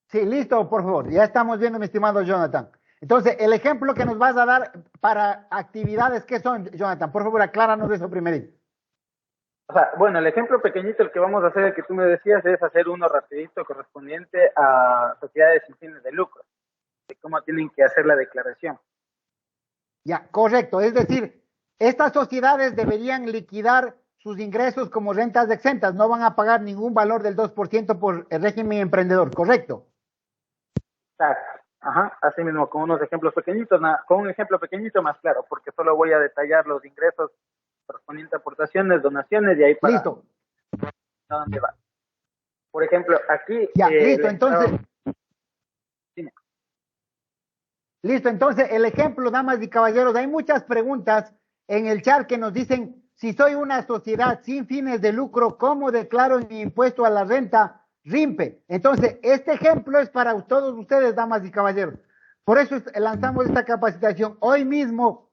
[SPEAKER 1] Sí, listo, por favor. Ya estamos viendo, mi estimado Jonathan. Entonces, el ejemplo que nos vas a dar para actividades, ¿qué son, Jonathan? Por favor, acláranos eso primero.
[SPEAKER 2] O sea, bueno, el ejemplo pequeñito, el que vamos a hacer, el que tú me decías, es hacer uno rapidito correspondiente a sociedades sin fines de lucro, de cómo tienen que hacer la declaración.
[SPEAKER 1] Ya, correcto. Es decir, estas sociedades deberían liquidar sus ingresos como rentas exentas. No van a pagar ningún valor del 2% por el régimen emprendedor, ¿correcto?
[SPEAKER 2] Exacto. Ajá, así mismo, con unos ejemplos pequeñitos, con un ejemplo pequeñito más claro, porque solo voy a detallar los ingresos correspondientes a aportaciones, donaciones y ahí para
[SPEAKER 1] Listo.
[SPEAKER 2] dónde va. Por ejemplo, aquí
[SPEAKER 1] Ya, listo.
[SPEAKER 2] les estaba...
[SPEAKER 1] Entonces, listo, entonces el ejemplo, damas y caballeros, hay muchas preguntas en el chat que nos dicen, si soy una sociedad sin fines de lucro, ¿cómo declaro mi impuesto a la renta RIMPE? Entonces, este ejemplo es para todos ustedes, damas y caballeros. Por eso lanzamos esta capacitación hoy mismo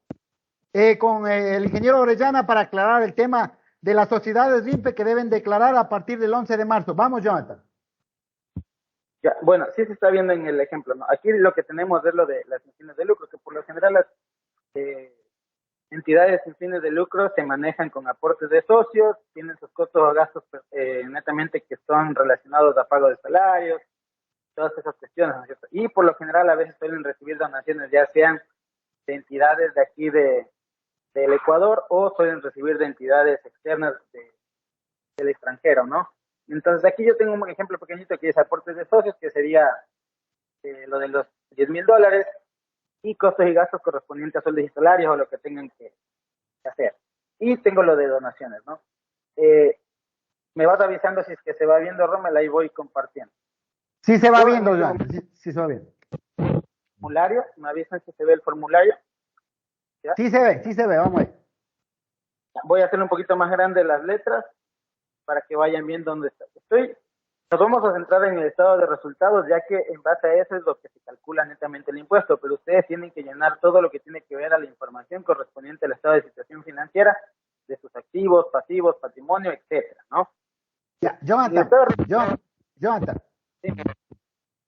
[SPEAKER 1] con el ingeniero Orellana para aclarar el tema de las sociedades RIMPE que deben declarar a partir del 11 de marzo. Vamos, Jonathan.
[SPEAKER 2] Ya, bueno, sí se está viendo en el ejemplo, ¿no? Aquí lo que tenemos es lo de las sin fines de lucro, que por lo general las eh, entidades sin fines de lucro se manejan con aportes de socios, tienen sus costos o gastos netamente que son relacionados a pago de salarios, todas esas cuestiones, ¿no es cierto? Y por lo general a veces suelen recibir donaciones ya sean de entidades de aquí del Ecuador o suelen recibir de entidades externas del extranjero, ¿no? Entonces aquí yo tengo un ejemplo pequeñito que es aportes de socios, que sería lo de los $10,000 y costos y gastos correspondientes a sueldos y salarios o lo que tengan que hacer. Y tengo lo de donaciones, ¿no? Me vas avisando si es que se va viendo, Rommel, ahí voy compartiendo.
[SPEAKER 1] Sí se va
[SPEAKER 2] Yo en
[SPEAKER 1] viendo,
[SPEAKER 2] este
[SPEAKER 1] Jonathan. Sí se va viendo.
[SPEAKER 2] formulario, me avisan si se ve el formulario, ¿ya?
[SPEAKER 1] Sí se ve, vamos a ver.
[SPEAKER 2] Voy a hacer un poquito más grande las letras para que vayan viendo dónde está. Nos vamos a centrar en el estado de resultados, ya que en base a eso es lo que se calcula netamente el impuesto, pero ustedes tienen que llenar todo lo que tiene que ver a la información correspondiente al estado de situación financiera de sus activos, pasivos, patrimonio, etcétera, ¿no?
[SPEAKER 1] Ya,
[SPEAKER 2] En el estado de
[SPEAKER 1] Jonathan,
[SPEAKER 2] sí,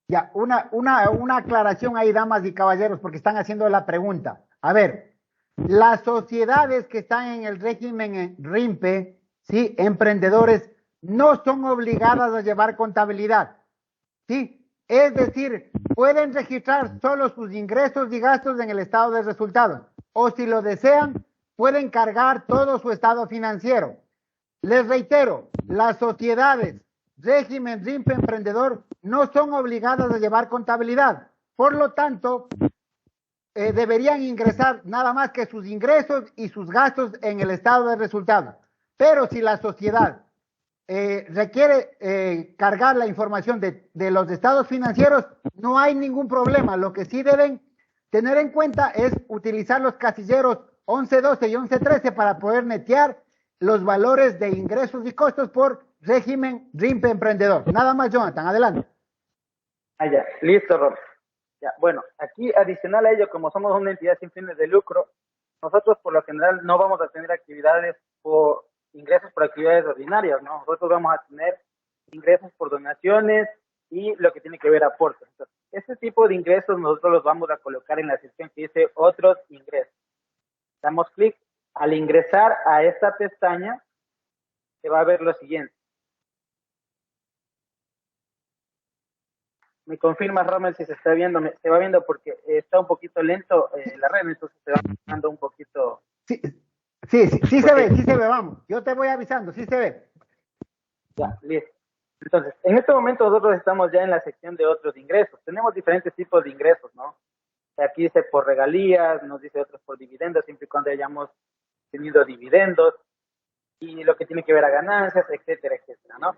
[SPEAKER 1] ya, una aclaración ahí, damas y caballeros, porque están haciendo la pregunta. A ver, las sociedades que están en el régimen RIMPE, sí, emprendedores, no son obligadas a llevar contabilidad, sí. Es decir, pueden registrar solo sus ingresos y gastos en el estado de resultados, o si lo desean, pueden cargar todo su estado financiero. Les reitero, las sociedades régimen RIMPE emprendedor no son obligadas a llevar contabilidad. Por lo tanto, deberían ingresar nada más que sus ingresos y sus gastos en el estado de resultados. Pero si la sociedad requiere cargar la información de los estados financieros, no hay ningún problema. Lo que sí deben tener en cuenta es utilizar los casilleros 1112 y 1113 para poder netear los valores de ingresos y costos por régimen RIMPE emprendedor. Nada más, Jonathan, adelante.
[SPEAKER 2] ya, listo, Rob. Ya, bueno, aquí adicional a ello, como somos una entidad sin fines de lucro, nosotros por lo general no vamos a tener actividades por ingresos por actividades ordinarias, ¿no? Nosotros vamos a tener ingresos por donaciones y lo que tiene que ver aportes. Entonces, este tipo de ingresos nosotros los vamos a colocar en la sección que dice otros ingresos. Damos clic. Al ingresar a esta pestaña, se va a ver lo siguiente. Me confirma, Rommel, si se está viendo, se va viendo porque está un poquito lento la red, entonces se va dando un poquito.
[SPEAKER 1] Sí, sí se ve, vamos. Yo te voy avisando, sí se ve.
[SPEAKER 2] Ya, listo. Entonces, en este momento nosotros estamos ya en la sección de otros ingresos. Tenemos diferentes tipos de ingresos, ¿no? Aquí dice por regalías, nos dice otros por dividendos, siempre y cuando hayamos tenido dividendos y lo que tiene que ver a ganancias, etcétera, etcétera, ¿no?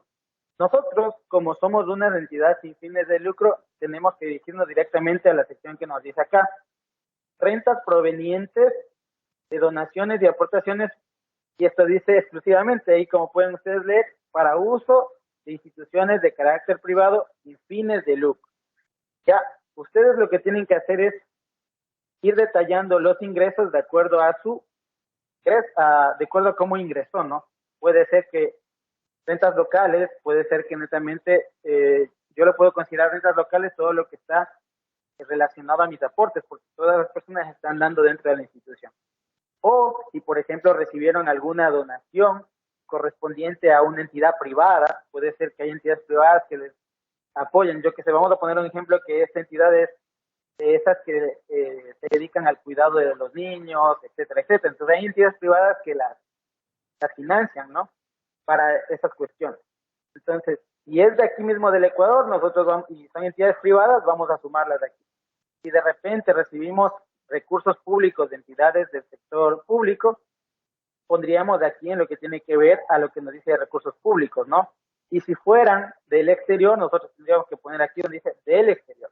[SPEAKER 2] Nosotros, como somos una entidad sin fines de lucro, tenemos que dirigirnos directamente a la sección que nos dice acá. Rentas provenientes de donaciones y aportaciones, y esto dice exclusivamente, ahí como pueden ustedes leer, para uso de instituciones de carácter privado sin fines de lucro. Ya, ustedes lo que tienen que hacer es ir detallando los ingresos de acuerdo a de acuerdo a cómo ingresó, ¿no? Puede ser que rentas locales, puede ser que netamente yo lo puedo considerar rentas locales todo lo que está relacionado a mis aportes, porque todas las personas están dando dentro de la institución. O si, por ejemplo, recibieron alguna donación correspondiente a una entidad privada, puede ser que hay entidades privadas que les apoyen. Yo que sé, vamos a poner un ejemplo que esta entidad es de esas que se dedican al cuidado de los niños, etcétera, etcétera. Entonces hay entidades privadas que las financian, ¿no? Para esas cuestiones. Entonces, si es de aquí mismo del Ecuador, nosotros vamos, y son entidades privadas, vamos a sumarlas de aquí. Si de repente recibimos recursos públicos de entidades del sector público, pondríamos de aquí en lo que tiene que ver a lo que nos dice de recursos públicos, ¿no? Y si fueran del exterior, nosotros tendríamos que poner aquí donde dice del exterior.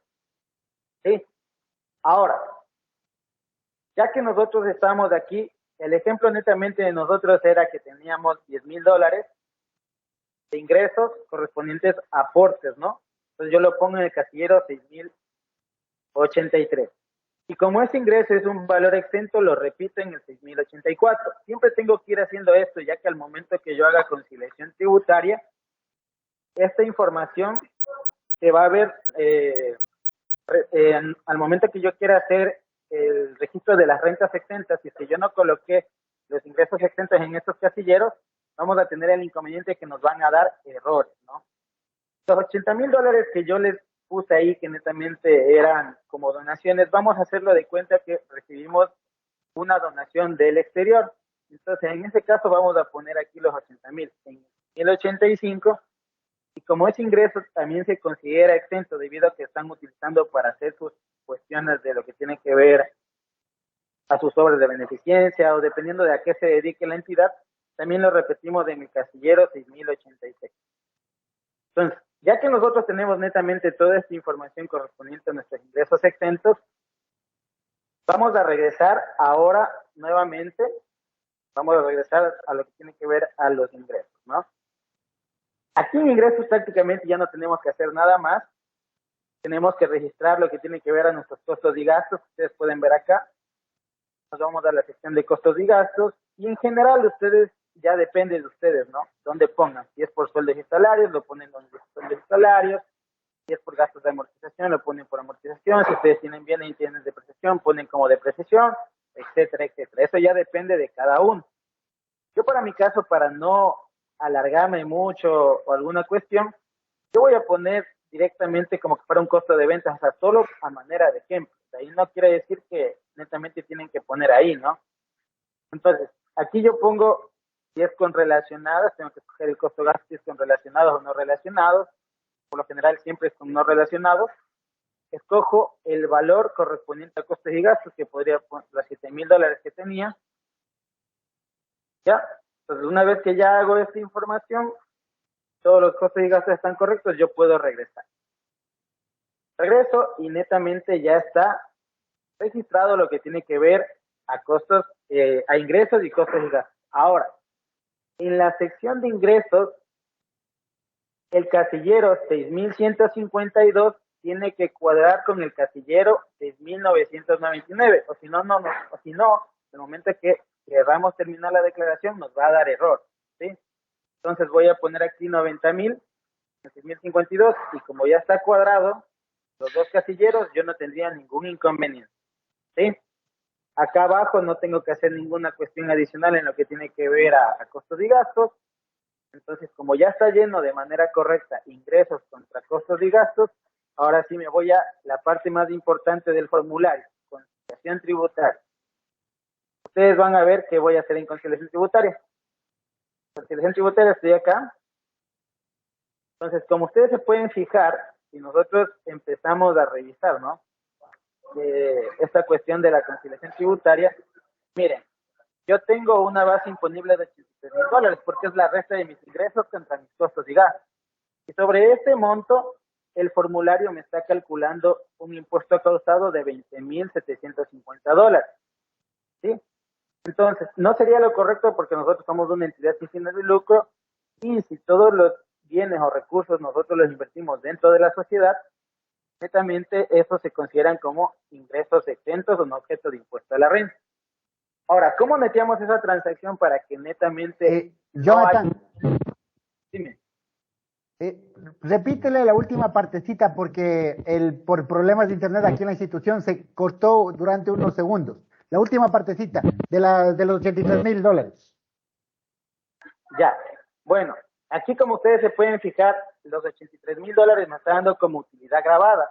[SPEAKER 2] ¿Sí? Ahora, ya que nosotros estamos aquí, el ejemplo netamente de nosotros era que teníamos $10,000 de ingresos correspondientes a aportes, ¿no? Entonces yo lo pongo en el casillero 6,083. Y como ese ingreso es un valor exento, lo repito en el 6,084. Siempre tengo que ir haciendo esto, ya que al momento que yo haga conciliación tributaria, esta información se va a ver al momento que yo quiera hacer el registro de las rentas exentas. Si es que yo no coloqué los ingresos exentos en estos casilleros, vamos a tener el inconveniente que nos van a dar errores, ¿no? Los $80,000 que yo les puse ahí, que netamente eran como donaciones, vamos a hacerlo de cuenta que recibimos una donación del exterior. Entonces, en ese caso vamos a poner aquí los 80,000 en 1,085, y como ese ingreso también se considera exento debido a que están utilizando para hacer sus cuestiones de lo que tiene que ver a sus obras de beneficencia o dependiendo de a qué se dedique la entidad, también lo repetimos de mi casillero 6,086. Entonces, ya que nosotros tenemos netamente toda esta información correspondiente a nuestros ingresos exentos, vamos a regresar ahora nuevamente, vamos a regresar a lo que tiene que ver a los ingresos, ¿no? Aquí en ingresos prácticamente ya no tenemos que hacer nada más, tenemos que registrar lo que tiene que ver a nuestros costos y gastos. Ustedes pueden ver acá, nos vamos a la sección de costos y gastos, y en general ustedes, ya depende de ustedes, ¿no? Dónde pongan, si es por sueldos y salarios, lo ponen donde sueldos y salarios, si es por gastos de amortización, lo ponen por amortización, si ustedes tienen bienes y tienen depreciación, ponen como depreciación, etcétera, etcétera. Eso ya depende de cada uno. Yo para mi caso, para no alargarme mucho o alguna cuestión, yo voy a poner directamente como que fuera un costo de ventas, o sea, solo a manera de ejemplo. Ahí no quiere decir que netamente tienen que poner ahí, ¿no? Entonces, aquí yo pongo si es con relacionadas, tengo que escoger el costo gasto si es con relacionados o no relacionados. Por lo general siempre es con no relacionados. Escojo el valor correspondiente a costos y gastos, que podría poner los $7,000 que tenía. ¿Ya? Entonces, una vez que ya hago esta información, todos los costos y gastos están correctos, yo puedo regresar. Regreso y netamente ya está registrado lo que tiene que ver a costos, a ingresos y costos y gastos. Ahora, en la sección de ingresos, el casillero 6,152 tiene que cuadrar con el casillero 6,999, o si no, el momento que queramos terminar la declaración nos va a dar error, ¿sí? Entonces voy a poner aquí 90,000 en 6,052, y como ya está cuadrado los dos casilleros, yo no tendría ningún inconveniente, ¿sí? Acá abajo no tengo que hacer ninguna cuestión adicional en lo que tiene que ver a costos y gastos. Entonces, como ya está lleno de manera correcta ingresos contra costos y gastos, ahora sí me voy a la parte más importante del formulario, conciliación tributaria. Ustedes van a ver qué voy a hacer en conciliación tributaria. Conciliación tributaria, estoy acá. Entonces, como ustedes se pueden fijar, si nosotros empezamos a revisar, ¿no? Esta cuestión de la conciliación tributaria, miren, yo tengo una base imponible de $83,000 porque es la resta de mis ingresos contra mis costos y gastos. Y sobre este monto, el formulario me está calculando un impuesto causado de $20,750. ¿Sí? Entonces, no sería lo correcto porque nosotros somos una entidad sin fines de lucro y si todos los bienes o recursos nosotros los invertimos dentro de la sociedad, netamente esos se consideran como ingresos exentos o no objeto de impuesto a la renta. Ahora, ¿cómo metíamos esa transacción para que netamente
[SPEAKER 1] Jonathan,
[SPEAKER 2] no haya... Dime.
[SPEAKER 1] repítele la última partecita porque por problemas de internet aquí en la institución se cortó durante unos segundos. La última partecita de los $83,000.
[SPEAKER 2] Ya, bueno, aquí como ustedes se pueden fijar, los $83,000 me está dando como utilidad grabada.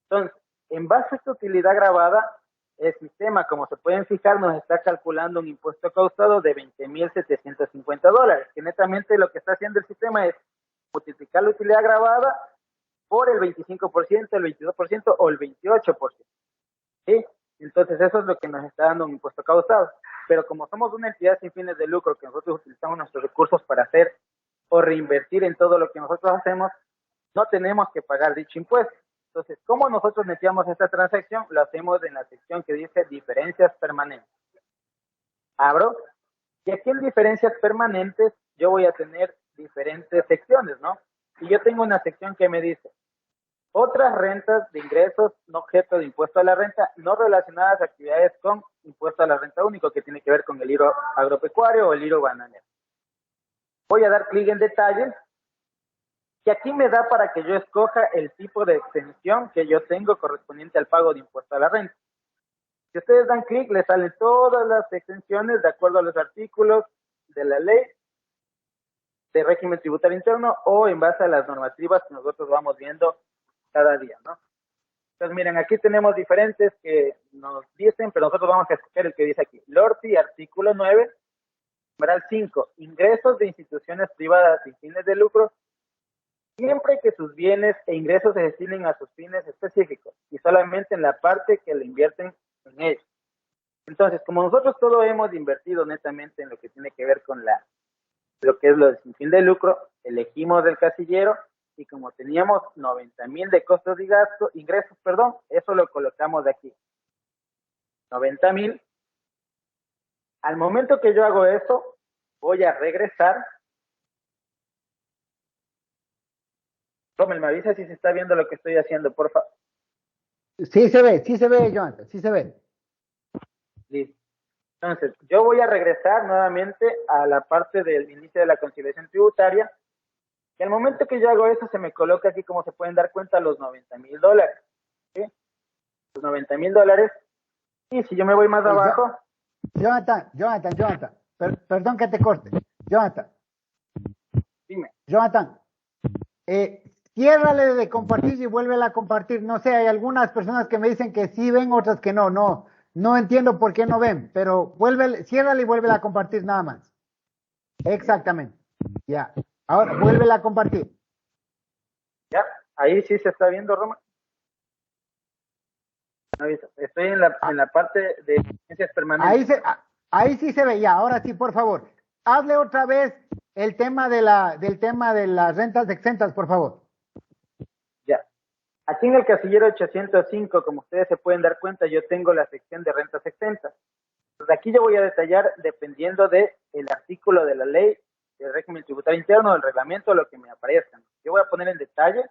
[SPEAKER 2] Entonces, en base a esta utilidad grabada, el sistema, como se pueden fijar, nos está calculando un impuesto causado de $20,750, que netamente lo que está haciendo el sistema es multiplicar la utilidad grabada por el 25%, el 22% o el 28%. ¿Sí? Entonces eso es lo que nos está dando un impuesto causado. Pero como somos una entidad sin fines de lucro, que nosotros utilizamos nuestros recursos para hacer o reinvertir en todo lo que nosotros hacemos, no tenemos que pagar dicho impuesto. Entonces, ¿cómo nosotros metíamos esta transacción? Lo hacemos en la sección que dice diferencias permanentes. Abro, y aquí en diferencias permanentes yo voy a tener diferentes secciones, ¿no? Y yo tengo una sección que me dice, otras rentas de ingresos no objeto de impuesto a la renta, no relacionadas a actividades con impuesto a la renta único, que tiene que ver con el hilo agropecuario o el hilo bananero. Voy a dar clic en detalles, y aquí me da para que yo escoja el tipo de extensión que yo tengo correspondiente al pago de impuesto a la renta. Si ustedes dan clic, les salen todas las extensiones de acuerdo a los artículos de la ley de régimen tributario interno o en base a las normativas que nosotros vamos viendo cada día, ¿no? Entonces, miren, aquí tenemos diferentes que nos dicen, pero nosotros vamos a escoger el que dice aquí. LORPI, artículo 9, numeral 5, ingresos de instituciones privadas sin fines de lucro, siempre que sus bienes e ingresos se destinen a sus fines específicos y solamente en la parte que le invierten en ellos. Entonces, como nosotros todo hemos invertido netamente en lo que tiene que ver con lo que es lo de sin fin de lucro, elegimos el casillero y como teníamos 90,000 de costos y gastos, ingresos, perdón, eso lo colocamos de aquí. 90,000. Al momento que yo hago eso, voy a regresar. Rommel, me avisa si se está viendo lo que estoy haciendo, por favor.
[SPEAKER 1] Sí se ve, Jonathan, sí se ve.
[SPEAKER 2] Listo. Entonces, yo voy a regresar nuevamente a la parte del inicio de la conciliación tributaria. Y al momento que yo hago eso, se me coloca aquí, como se pueden dar cuenta, los $90,000. ¿Sí? Los $90,000. Y si yo me voy más abajo.
[SPEAKER 1] Jonathan, perdón que te corte. Jonathan.
[SPEAKER 2] Dime.
[SPEAKER 1] Jonathan, ciérrale de compartir y vuélvela a compartir. No sé, hay algunas personas que me dicen que sí ven, otras que no. No entiendo por qué no ven, pero ciérrale y vuélvela a compartir nada más. Exactamente. Ya. Ahora, vuélvela a compartir.
[SPEAKER 2] Ya, ahí sí se está viendo, Roma. Estoy en la parte de licencias permanentes.
[SPEAKER 1] Ahí sí se ve, ya. Ahora sí, por favor. Hazle otra vez el tema del tema de las rentas exentas, por favor.
[SPEAKER 2] Ya. Aquí en el casillero 805, como ustedes se pueden dar cuenta, yo tengo la sección de rentas exentas. Entonces aquí yo voy a detallar dependiendo del artículo de la ley, del régimen tributario interno, del reglamento, lo que me aparezca. Yo voy a poner en detalle.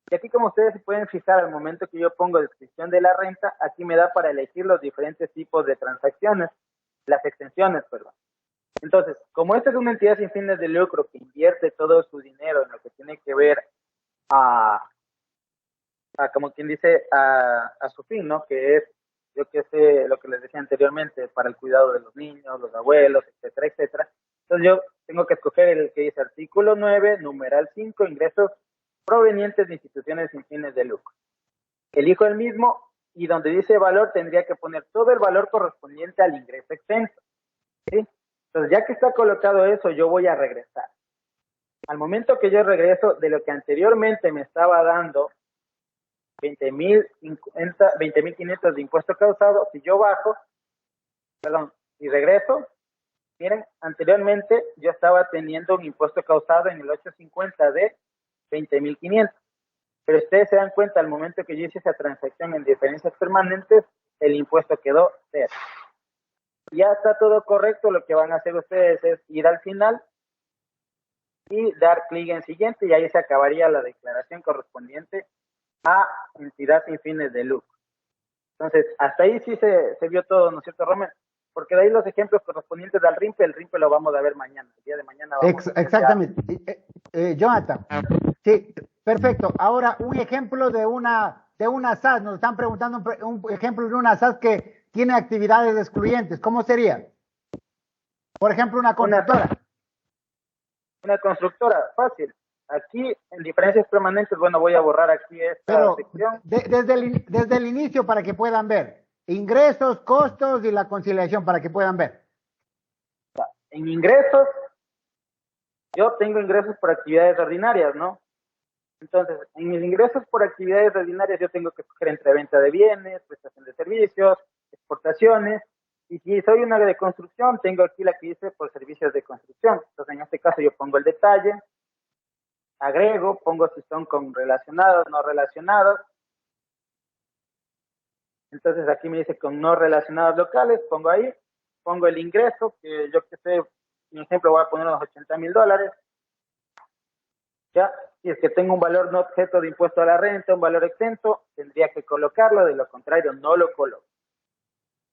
[SPEAKER 2] Y aquí, como ustedes se pueden fijar, al momento que yo pongo descripción de la renta, aquí me da para elegir los diferentes tipos de transacciones, las extensiones, perdón. Entonces, como esta es una entidad sin fines de lucro que invierte todo su dinero en lo que tiene que ver como quien dice, a su fin, ¿no? Que es, yo que sé, lo que les decía anteriormente, para el cuidado de los niños, los abuelos, etcétera, etcétera. Entonces yo tengo que escoger el que dice artículo 9, numeral 5, ingresos provenientes de instituciones sin fines de lucro. Elijo el mismo y donde dice valor tendría que poner todo el valor correspondiente al ingreso exento. ¿Sí? Entonces ya que está colocado eso, yo voy a regresar. Al momento que yo regreso de lo que anteriormente me estaba dando 20,500 de impuesto causado, si yo bajo, perdón, y regreso. Miren, anteriormente yo estaba teniendo un impuesto causado en el 850 de 20.500. Pero ustedes se dan cuenta, al momento que yo hice esa transacción en diferencias permanentes, el impuesto quedó cero. Ya está todo correcto, lo que van a hacer ustedes es ir al final y dar clic en siguiente y ahí se acabaría la declaración correspondiente a entidad sin fines de lucro. Entonces, hasta ahí sí se vio todo, ¿no es cierto, Romer? Porque de ahí los ejemplos correspondientes al RIMPE, el RIMPE lo vamos a ver mañana, el día de mañana vamos a ver
[SPEAKER 1] Exactamente. Jonathan, sí, perfecto. Ahora, un ejemplo de una SAS, nos están preguntando un ejemplo de una SAS que tiene actividades excluyentes, ¿cómo sería? Por ejemplo, una constructora.
[SPEAKER 2] Una constructora, fácil. Aquí, en diferencias permanentes, bueno, voy a borrar aquí esta sección.
[SPEAKER 1] Desde el inicio para que puedan ver. Ingresos, costos y la conciliación para que puedan ver.
[SPEAKER 2] En ingresos, yo tengo ingresos por actividades ordinarias, ¿no? Entonces, en mis ingresos por actividades ordinarias yo tengo que escoger entre venta de bienes, prestación de servicios, exportaciones, y si soy una de construcción, tengo aquí la que dice por servicios de construcción. Entonces, en este caso yo pongo el detalle, agrego, pongo si son con relacionados, no relacionados. Entonces aquí me dice con no relacionados locales, pongo ahí, pongo el ingreso, que yo que sé, por ejemplo voy a poner unos $80,000. Ya, si es que tengo un valor no objeto de impuesto a la renta, un valor exento, tendría que colocarlo, de lo contrario no lo coloco.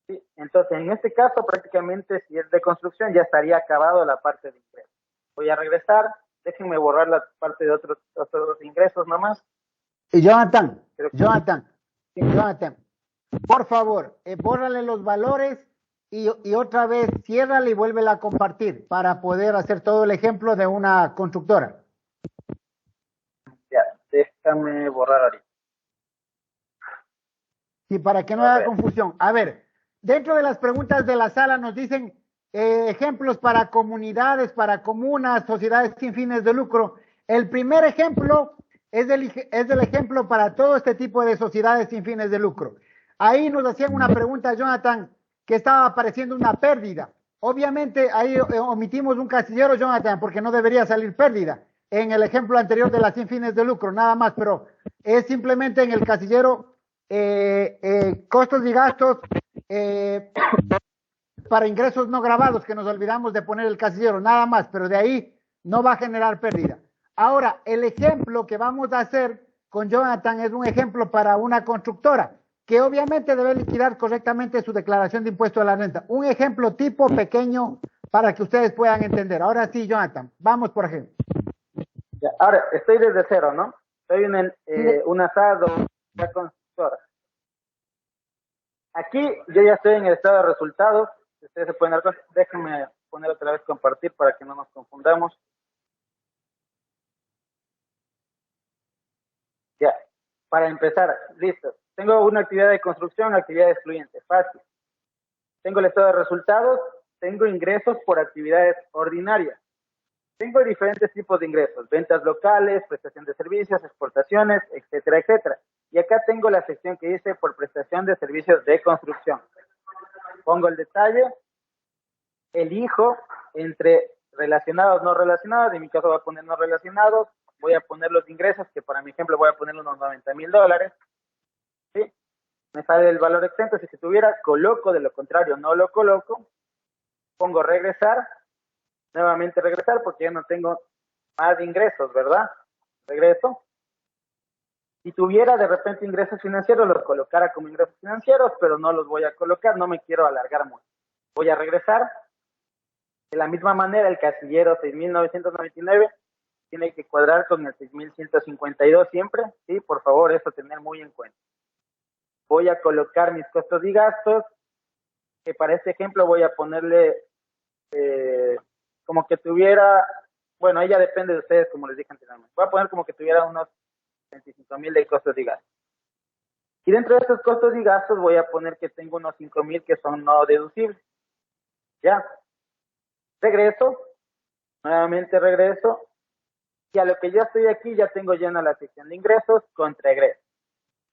[SPEAKER 2] ¿Sí? Entonces, en este caso, prácticamente, si es de construcción, ya estaría acabado la parte de ingresos. Voy a regresar, déjenme borrar la parte de otros ingresos nomás.
[SPEAKER 1] Jonathan, por favor, bórrale los valores y otra vez ciérrala y vuélvela a compartir para poder hacer todo el ejemplo de una constructora.
[SPEAKER 2] Ya, déjame borrar ahorita.
[SPEAKER 1] Sí, para que no haya confusión. A ver, dentro de las preguntas de la sala nos dicen ejemplos para comunidades, para comunas, sociedades sin fines de lucro. El primer ejemplo es del ejemplo para todo este tipo de sociedades sin fines de lucro. Ahí nos hacían una pregunta, Jonathan, que estaba apareciendo una pérdida. Obviamente ahí omitimos un casillero, Jonathan, porque no debería salir pérdida. En el ejemplo anterior de las sin fines de lucro, nada más, pero es simplemente en el casillero costos y gastos para ingresos no grabados, que nos olvidamos de poner el casillero, nada más, pero de ahí no va a generar pérdida. Ahora, el ejemplo que vamos a hacer con Jonathan es un ejemplo para una constructora, que obviamente debe liquidar correctamente su declaración de impuesto a la renta. Un ejemplo tipo pequeño para que ustedes puedan entender. Ahora sí, Jonathan, vamos por ejemplo.
[SPEAKER 2] Ya, ahora, estoy desde cero, ¿no? Soy una SAS o una constructora. Aquí yo ya estoy en el estado de resultados. Ustedes se pueden dar cuenta. Déjenme poner otra vez compartir para que no nos confundamos. Ya, para empezar, listo. Tengo una actividad de construcción, actividad excluyente, fácil. Tengo el estado de resultados, tengo ingresos por actividades ordinarias. Tengo diferentes tipos de ingresos, ventas locales, prestación de servicios, exportaciones, etcétera, etcétera. Y acá tengo la sección que dice por prestación de servicios de construcción. Pongo el detalle, elijo entre relacionados, no relacionados, en mi caso voy a poner no relacionados, voy a poner los ingresos, que para mi ejemplo voy a poner unos $90,000, ¿sí? Me sale el valor exento, si se tuviera, coloco, de lo contrario no lo coloco, pongo regresar, nuevamente regresar, porque ya no tengo más ingresos, ¿verdad? Regreso. Si tuviera de repente ingresos financieros, los colocara como ingresos financieros, pero no los voy a colocar, no me quiero alargar mucho. Voy a regresar. De la misma manera, el casillero 6.999 tiene que cuadrar con el 6.152 siempre, ¿sí? Por favor, eso tener muy en cuenta. Voy a colocar mis costos y gastos, que para este ejemplo voy a ponerle como que tuviera, bueno, ahí ya depende de ustedes, como les dije anteriormente. Voy a poner como que tuviera unos 25,000 de costos y gastos. Y dentro de estos costos y gastos voy a poner que tengo unos 5,000 que son no deducibles. Ya. Regreso. Nuevamente regreso. Y a lo que ya estoy aquí, ya tengo llena la sección de ingresos contra egresos.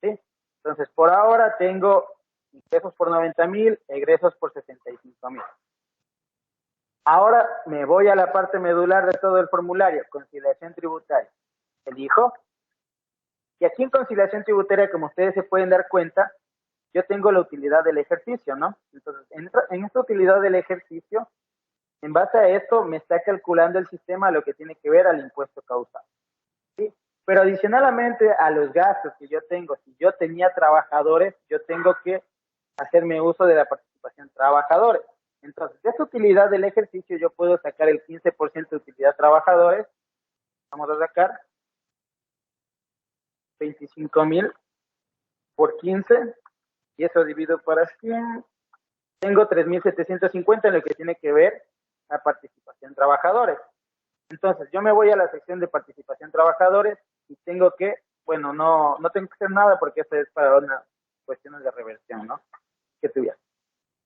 [SPEAKER 2] ¿Sí? Entonces, por ahora tengo ingresos por 90,000, egresos por 65,000. Ahora me voy a la parte medular de todo el formulario, conciliación tributaria. Elijo. Y aquí en conciliación tributaria, como ustedes se pueden dar cuenta, yo tengo la utilidad del ejercicio, ¿no? Entonces, en esta utilidad del ejercicio, en base a esto, me está calculando el sistema lo que tiene que ver al impuesto causal, ¿sí? Pero adicionalmente a los gastos que yo tengo, si yo tenía trabajadores, yo tengo que hacerme uso de la participación trabajadores. Entonces, de esa utilidad del ejercicio, yo puedo sacar el 15% de utilidad trabajadores. Vamos a sacar 25,000 por 15, y eso divido para 100. Tengo 3,750 en lo que tiene que ver a participación trabajadores. Entonces, yo me voy a la sección de participación trabajadores y tengo que, bueno, no tengo que hacer nada porque esto es para unas cuestiones de reversión, ¿no? Que tuviera.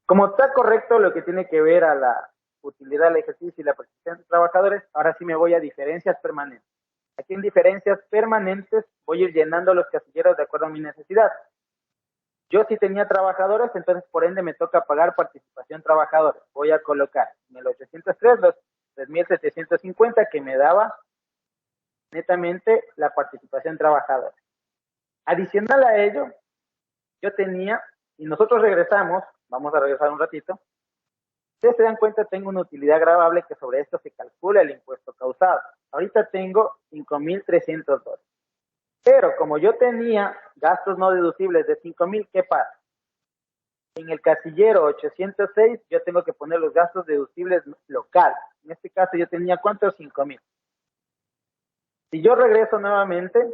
[SPEAKER 2] Como está correcto lo que tiene que ver a la utilidad del ejercicio y la participación de trabajadores, ahora sí me voy a diferencias permanentes. Aquí en diferencias permanentes voy a ir llenando los casilleros de acuerdo a mi necesidad. Yo si tenía trabajadores, entonces por ende me toca pagar participación trabajadores. Voy a colocar en el 803 los 3,750 que me daba netamente la participación trabajadora. Adicional a ello, yo tenía, y nosotros regresamos, vamos a regresar un ratito, ustedes se dan cuenta, tengo una utilidad gravable que sobre esto se calcula el impuesto causado. Ahorita tengo 5,300 dólares. Pero como yo tenía gastos no deducibles de 5,000, ¿qué pasa? En el casillero 806 yo tengo que poner los gastos deducibles locales. En este caso yo tenía, ¿cuántos? 5,000. Si yo regreso nuevamente,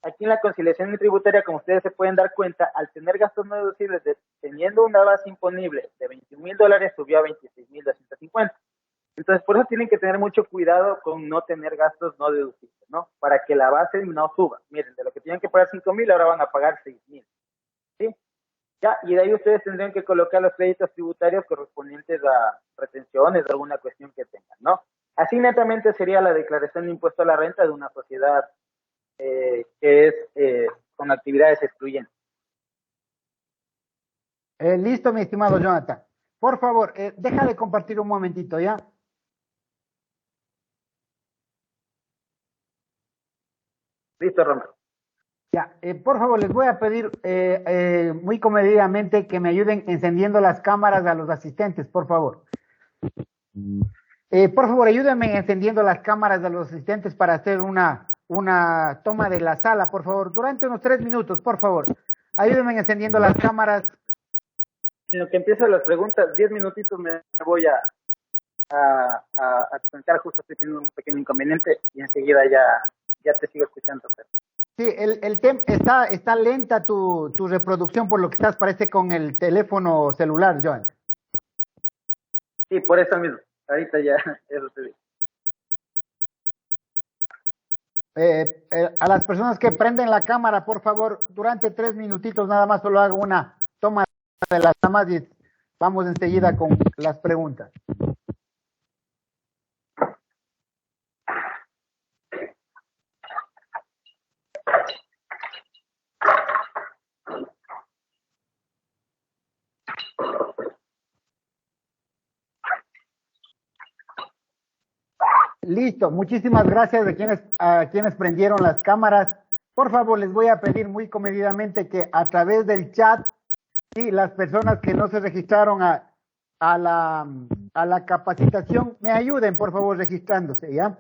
[SPEAKER 2] aquí en la conciliación tributaria, como ustedes se pueden dar cuenta, al tener gastos no deducibles, teniendo una base imponible de 21,000 dólares, subió a 26,250. Entonces, por eso tienen que tener mucho cuidado con no tener gastos no deducibles, ¿no? Para que la base no suba. Miren, de lo que tenían que pagar 5,000, ahora van a pagar 6,000. ¿Sí? Ya, y de ahí ustedes tendrían que colocar los créditos tributarios correspondientes a retenciones o alguna cuestión que tengan, ¿no? Así netamente sería la declaración de impuesto a la renta de una sociedad que es con actividades excluyentes.
[SPEAKER 1] Listo, mi estimado Jonathan. Por favor, deja de compartir un momentito, ¿ya?
[SPEAKER 2] Listo, Romero.
[SPEAKER 1] Ya, por favor, les voy a pedir muy comedidamente que me ayuden encendiendo las cámaras a los asistentes, por favor. Por favor, ayúdenme encendiendo las cámaras de los asistentes para hacer una toma de la sala, por favor, durante unos 3 minutos, por favor. Ayúdenme encendiendo las cámaras.
[SPEAKER 2] En lo que empiezan las preguntas, 10 minutitos me voy a conectar, justo estoy teniendo un pequeño inconveniente y enseguida ya te sigo escuchando. Pero...
[SPEAKER 1] Sí, está lenta tu reproducción por lo que estás, parece, con el teléfono celular, Joan.
[SPEAKER 2] Sí, por eso mismo. Ahorita ya, eso te digo.
[SPEAKER 1] A las personas que prenden la cámara, por favor, durante 3 minutitos nada más solo hago una toma de las damas y vamos enseguida con las preguntas. Listo, muchísimas gracias a quienes prendieron las cámaras. Por favor, les voy a pedir muy comedidamente que a través del chat, sí, las personas que no se registraron a la capacitación, me ayuden, por favor, registrándose, ¿ya?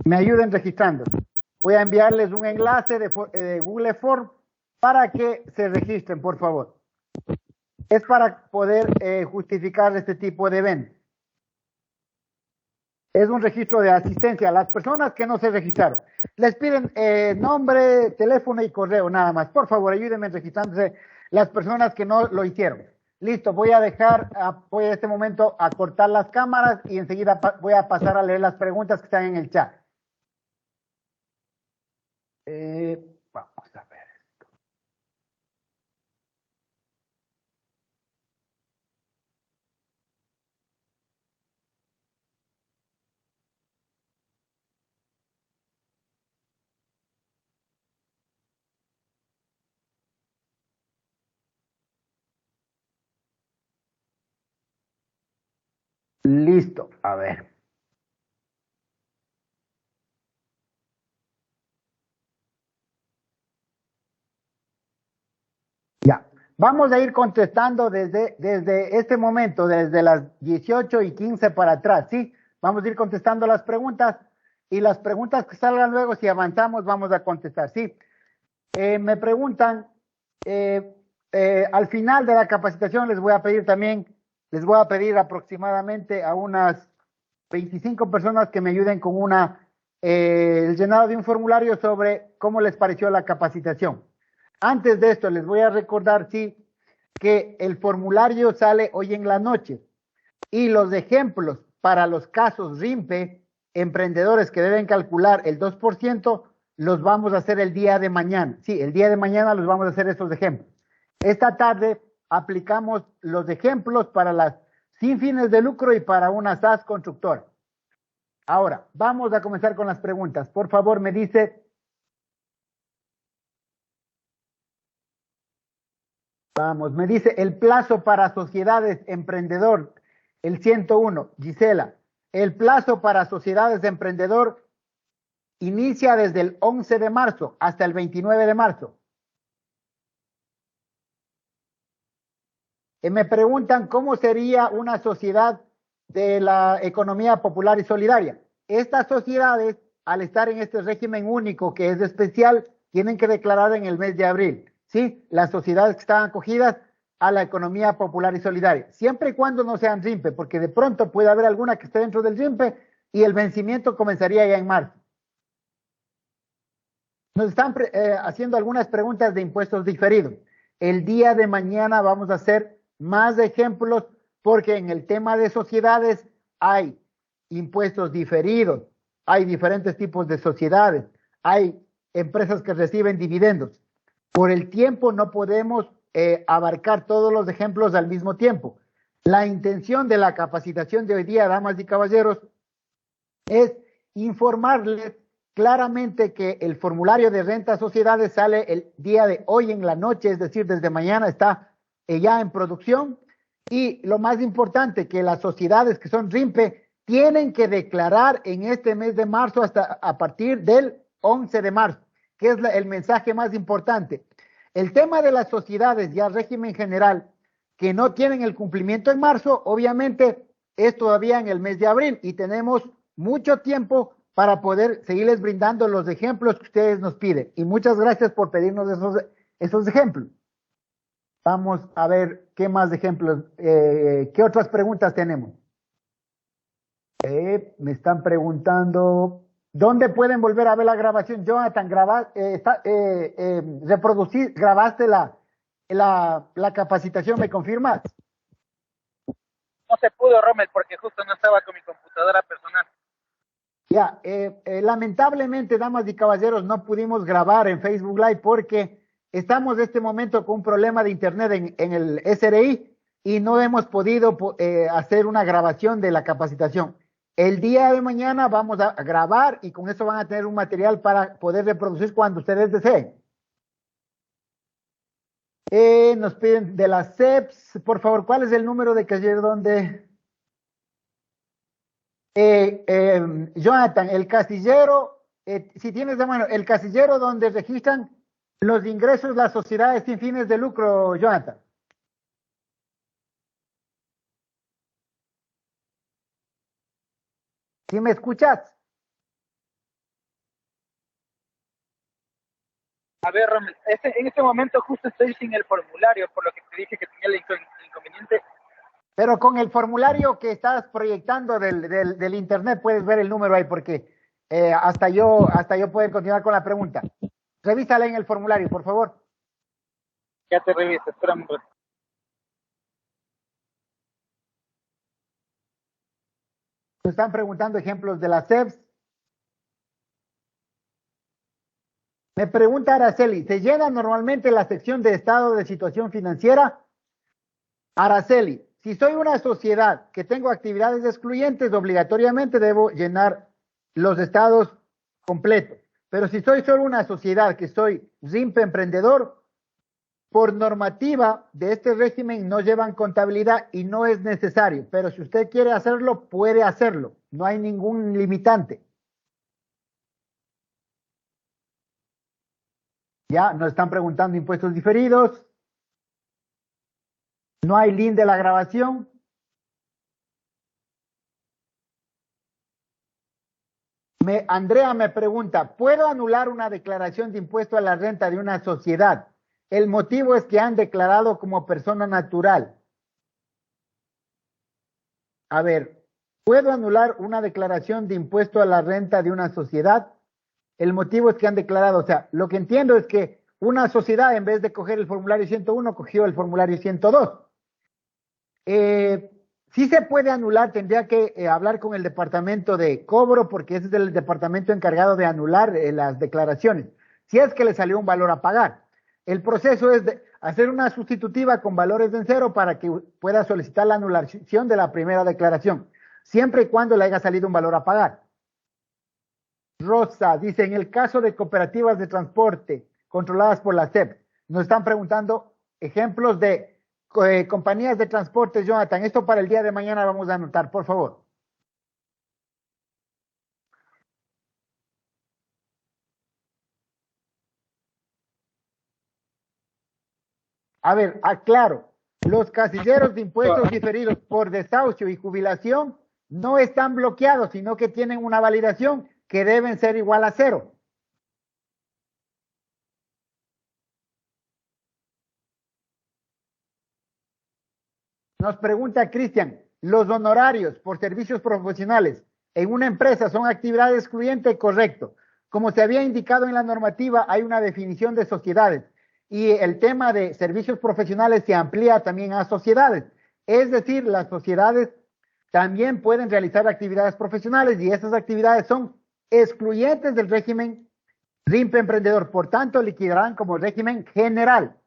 [SPEAKER 1] Me ayuden registrándose. Voy a enviarles un enlace de Google Form para que se registren, por favor. Es para poder justificar este tipo de eventos. Es un registro de asistencia. Las personas que no se registraron, les piden nombre, teléfono y correo nada más. Por favor, ayúdenme registrándose las personas que no lo hicieron. Listo, voy a en este momento a cortar las cámaras y enseguida voy a pasar a leer las preguntas que están en el chat. Vamos a ver. Listo, a ver. Ya, vamos a ir contestando desde este momento, desde las 18:15 para atrás, ¿sí? Vamos a ir contestando las preguntas y las preguntas que salgan luego, si avanzamos, vamos a contestar, ¿sí? Me preguntan, al final de la capacitación les voy a pedir también, les voy a pedir aproximadamente a unas 25 personas que me ayuden con el llenado de un formulario sobre cómo les pareció la capacitación. Antes de esto, les voy a recordar, sí, que el formulario sale hoy en la noche y los ejemplos para los casos RIMPE, emprendedores que deben calcular el 2%, los vamos a hacer el día de mañana. Sí, el día de mañana los vamos a hacer esos ejemplos. Esta tarde aplicamos los ejemplos para las sin fines de lucro y para una SAS constructora. Ahora, vamos a comenzar con las preguntas. Por favor, me dice... Vamos, me dice el plazo para sociedades emprendedor, el 101, Gisela. El plazo para sociedades de emprendedor inicia desde el 11 de marzo hasta el 29 de marzo. Me preguntan cómo sería una sociedad de la economía popular y solidaria. Estas sociedades, al estar en este régimen único que es especial, tienen que declarar en el mes de abril, ¿sí? Las sociedades que están acogidas a la economía popular y solidaria, siempre y cuando no sean RIMPE, porque de pronto puede haber alguna que esté dentro del RIMPE y el vencimiento comenzaría ya en marzo. Nos están haciendo algunas preguntas de impuestos diferidos. El día de mañana vamos a hacer más ejemplos porque en el tema de sociedades hay impuestos diferidos, hay diferentes tipos de sociedades, hay empresas que reciben dividendos. Por el tiempo no podemos abarcar todos los ejemplos al mismo tiempo. La intención de la capacitación de hoy día, damas y caballeros, es informarles claramente que el formulario de renta sociedades sale el día de hoy en la noche, es decir, desde mañana está ya en producción. Y lo más importante, que las sociedades que son RIMPE tienen que declarar en este mes de marzo hasta a partir del 11 de marzo, que es el mensaje más importante. El tema de las sociedades ya régimen general que no tienen el cumplimiento en marzo, obviamente es todavía en el mes de abril y tenemos mucho tiempo para poder seguirles brindando los ejemplos que ustedes nos piden. Y muchas gracias por pedirnos esos ejemplos. Vamos a ver qué más ejemplos, qué otras preguntas tenemos. Me están preguntando, ¿dónde pueden volver a ver la grabación? Jonathan, grabaste la capacitación, ¿me confirmas?
[SPEAKER 2] No se pudo, Rommel, porque justo no estaba con mi computadora personal.
[SPEAKER 1] Ya, lamentablemente, damas y caballeros, no pudimos grabar en Facebook Live porque estamos en este momento con un problema de internet en el SRI y no hemos podido hacer una grabación de la capacitación. El día de mañana vamos a grabar y con eso van a tener un material para poder reproducir cuando ustedes deseen. Nos piden de las CEPS, por favor, ¿cuál es el número de casillero donde... Jonathan, el casillero, si tienes de mano, el casillero donde registran los ingresos las sociedades sin fines de lucro, Jonathan. ¿Sí me escuchas?
[SPEAKER 2] A ver, Rommel, en este momento justo estoy sin el formulario, por lo que te dije que tenía el inconveniente.
[SPEAKER 1] Pero con el formulario que estás proyectando del internet puedes ver el número ahí porque hasta yo puedo continuar con la pregunta. Revísala en el formulario, por favor.
[SPEAKER 2] Ya te reviso, espérame un rato.
[SPEAKER 1] Nos están preguntando ejemplos de las CEPS. Me pregunta Araceli, ¿se llena normalmente la sección de estado de situación financiera? Araceli, si soy una sociedad que tengo actividades excluyentes, obligatoriamente debo llenar los estados completos. Pero si soy solo una sociedad que soy RIMPE emprendedor, Por normativa de este régimen no llevan contabilidad y no es necesario, pero si usted quiere hacerlo, puede hacerlo. No hay ningún limitante. Ya, nos están preguntando impuestos diferidos. No hay link de la grabación. Andrea me pregunta, ¿puedo anular una declaración de impuesto a la renta de una sociedad? El motivo es que han declarado como persona natural. A ver, ¿puedo anular una declaración de impuesto a la renta de una sociedad? El motivo es que han declarado, o sea, lo que entiendo es que una sociedad, en vez de coger el formulario 101, cogió el formulario 102. Sí se puede anular, tendría que hablar con el departamento de cobro, porque ese es el departamento encargado de anular las declaraciones, si es que le salió un valor a pagar. El proceso es de hacer una sustitutiva con valores en cero para que pueda solicitar la anulación de la primera declaración, siempre y cuando le haya salido un valor a pagar. Rosa dice, en el caso de cooperativas de transporte controladas por la SEP, nos están preguntando ejemplos de compañías de transporte, Jonathan. Esto para el día de mañana vamos a anotar, por favor. A ver, aclaro, los casilleros de impuestos diferidos por desahucio y jubilación no están bloqueados, sino que tienen una validación que deben ser igual a 0. Nos pregunta Cristian, ¿los honorarios por servicios profesionales en una empresa son actividad excluyente? Correcto. Como se había indicado en la normativa, hay una definición de sociedades y el tema de servicios profesionales se amplía también a sociedades. Es decir, las sociedades también pueden realizar actividades profesionales y esas actividades son excluyentes del régimen RIMPE emprendedor. Por tanto, liquidarán como régimen general.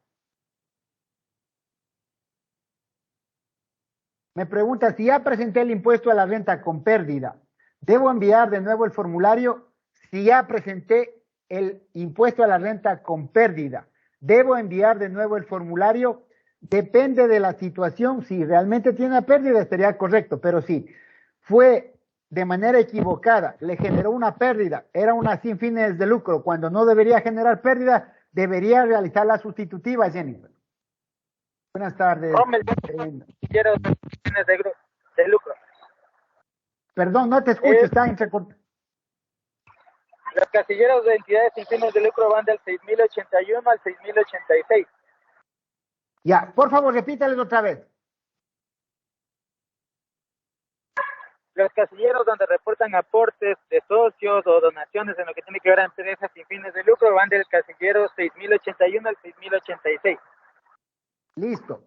[SPEAKER 1] Me pregunta, si ya presenté el impuesto a la renta con pérdida, ¿debo enviar de nuevo el formulario? Si ya presenté el impuesto a la renta con pérdida, ¿debo enviar de nuevo el formulario? Depende de la situación. Si realmente tiene pérdida, estaría correcto, pero si fue de manera equivocada, le generó una pérdida, era una sin fines de lucro, cuando no debería generar pérdida, debería realizar la sustitutiva, Jennifer. Buenas tardes.
[SPEAKER 2] Quiero fines de lucro.
[SPEAKER 1] Perdón, no te escucho, está entrecortado.
[SPEAKER 2] Los casilleros de entidades sin fines de lucro van del 6.081 al 6.086.
[SPEAKER 1] Ya, por favor, repítales otra vez.
[SPEAKER 2] Los casilleros donde reportan aportes de socios o donaciones en lo que tiene que ver a empresas sin fines de lucro van del casillero 6.081 al 6.086.
[SPEAKER 1] Listo.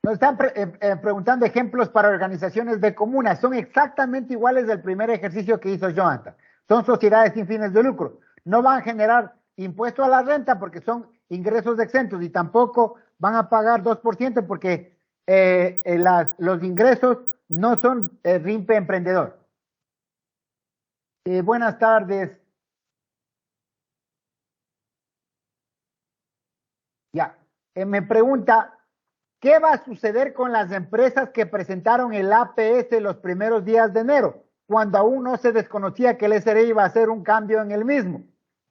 [SPEAKER 1] Nos están preguntando ejemplos para organizaciones de comunas. Son exactamente iguales del primer ejercicio que hizo Jonathan. Son sociedades sin fines de lucro. No van a generar impuesto a la renta porque son ingresos exentos y tampoco van a pagar 2% porque los ingresos no son RIMPE emprendedor. Buenas tardes. Ya. Me pregunta, ¿qué va a suceder con las empresas que presentaron el APS los primeros días de enero, cuando aún no se desconocía que el SRE iba a hacer un cambio en el mismo?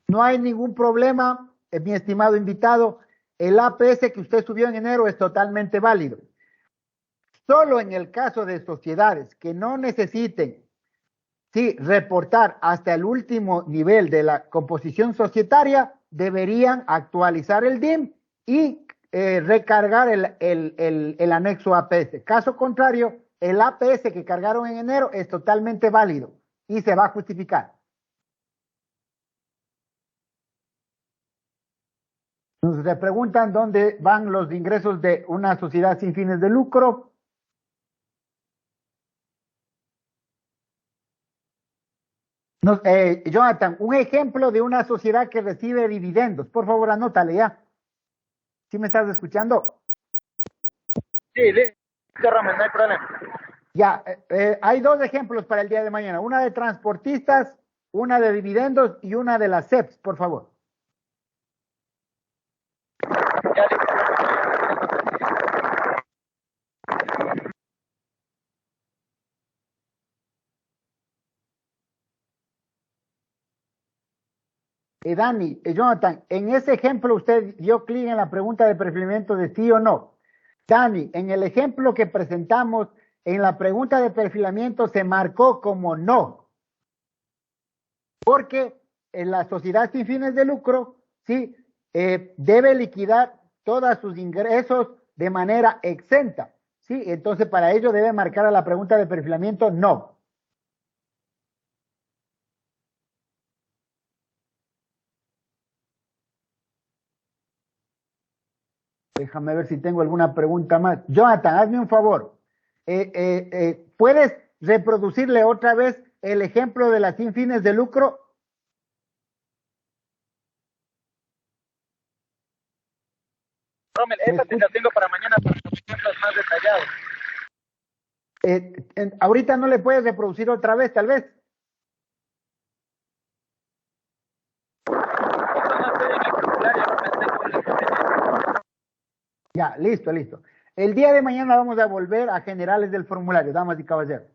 [SPEAKER 1] No hay ningún problema, mi estimado invitado. El APS que usted subió en enero es totalmente válido. Solo en el caso de sociedades que no necesiten reportar hasta el último nivel de la composición societaria, deberían actualizar el DIM y recargar el anexo APS. Caso contrario, el APS que cargaron en enero es totalmente válido y se va a justificar. Nos preguntan dónde van los ingresos de una sociedad sin fines de lucro. Jonathan, un ejemplo de una sociedad que recibe dividendos. Por favor, anótale ya. ¿Sí me estás escuchando?
[SPEAKER 2] Sí, listo, Roman, no hay problema.
[SPEAKER 1] Ya, hay dos ejemplos para el día de mañana. Una de transportistas, una de dividendos y una de las CEPs, por favor.
[SPEAKER 2] Ya, listo.
[SPEAKER 1] Dani, Jonathan, en ese ejemplo usted dio clic en la pregunta de perfilamiento de sí o no. Dani, en el ejemplo que presentamos, en la pregunta de perfilamiento se marcó como no, porque en la sociedad sin fines de lucro, sí, debe liquidar todos sus ingresos de manera exenta, sí, entonces para ello debe marcar a la pregunta de perfilamiento no. Déjame ver si tengo alguna pregunta más. Jonathan, hazme un favor. ¿Puedes reproducirle otra vez el ejemplo de las sin fines de lucro?
[SPEAKER 2] Rommel, esa te la tengo para mañana para ejemplos más detallados.
[SPEAKER 1] Ahorita no le puedes reproducir otra vez, tal vez. Ya, listo, listo. El día de mañana vamos a volver a generales del formulario, damas y caballeros.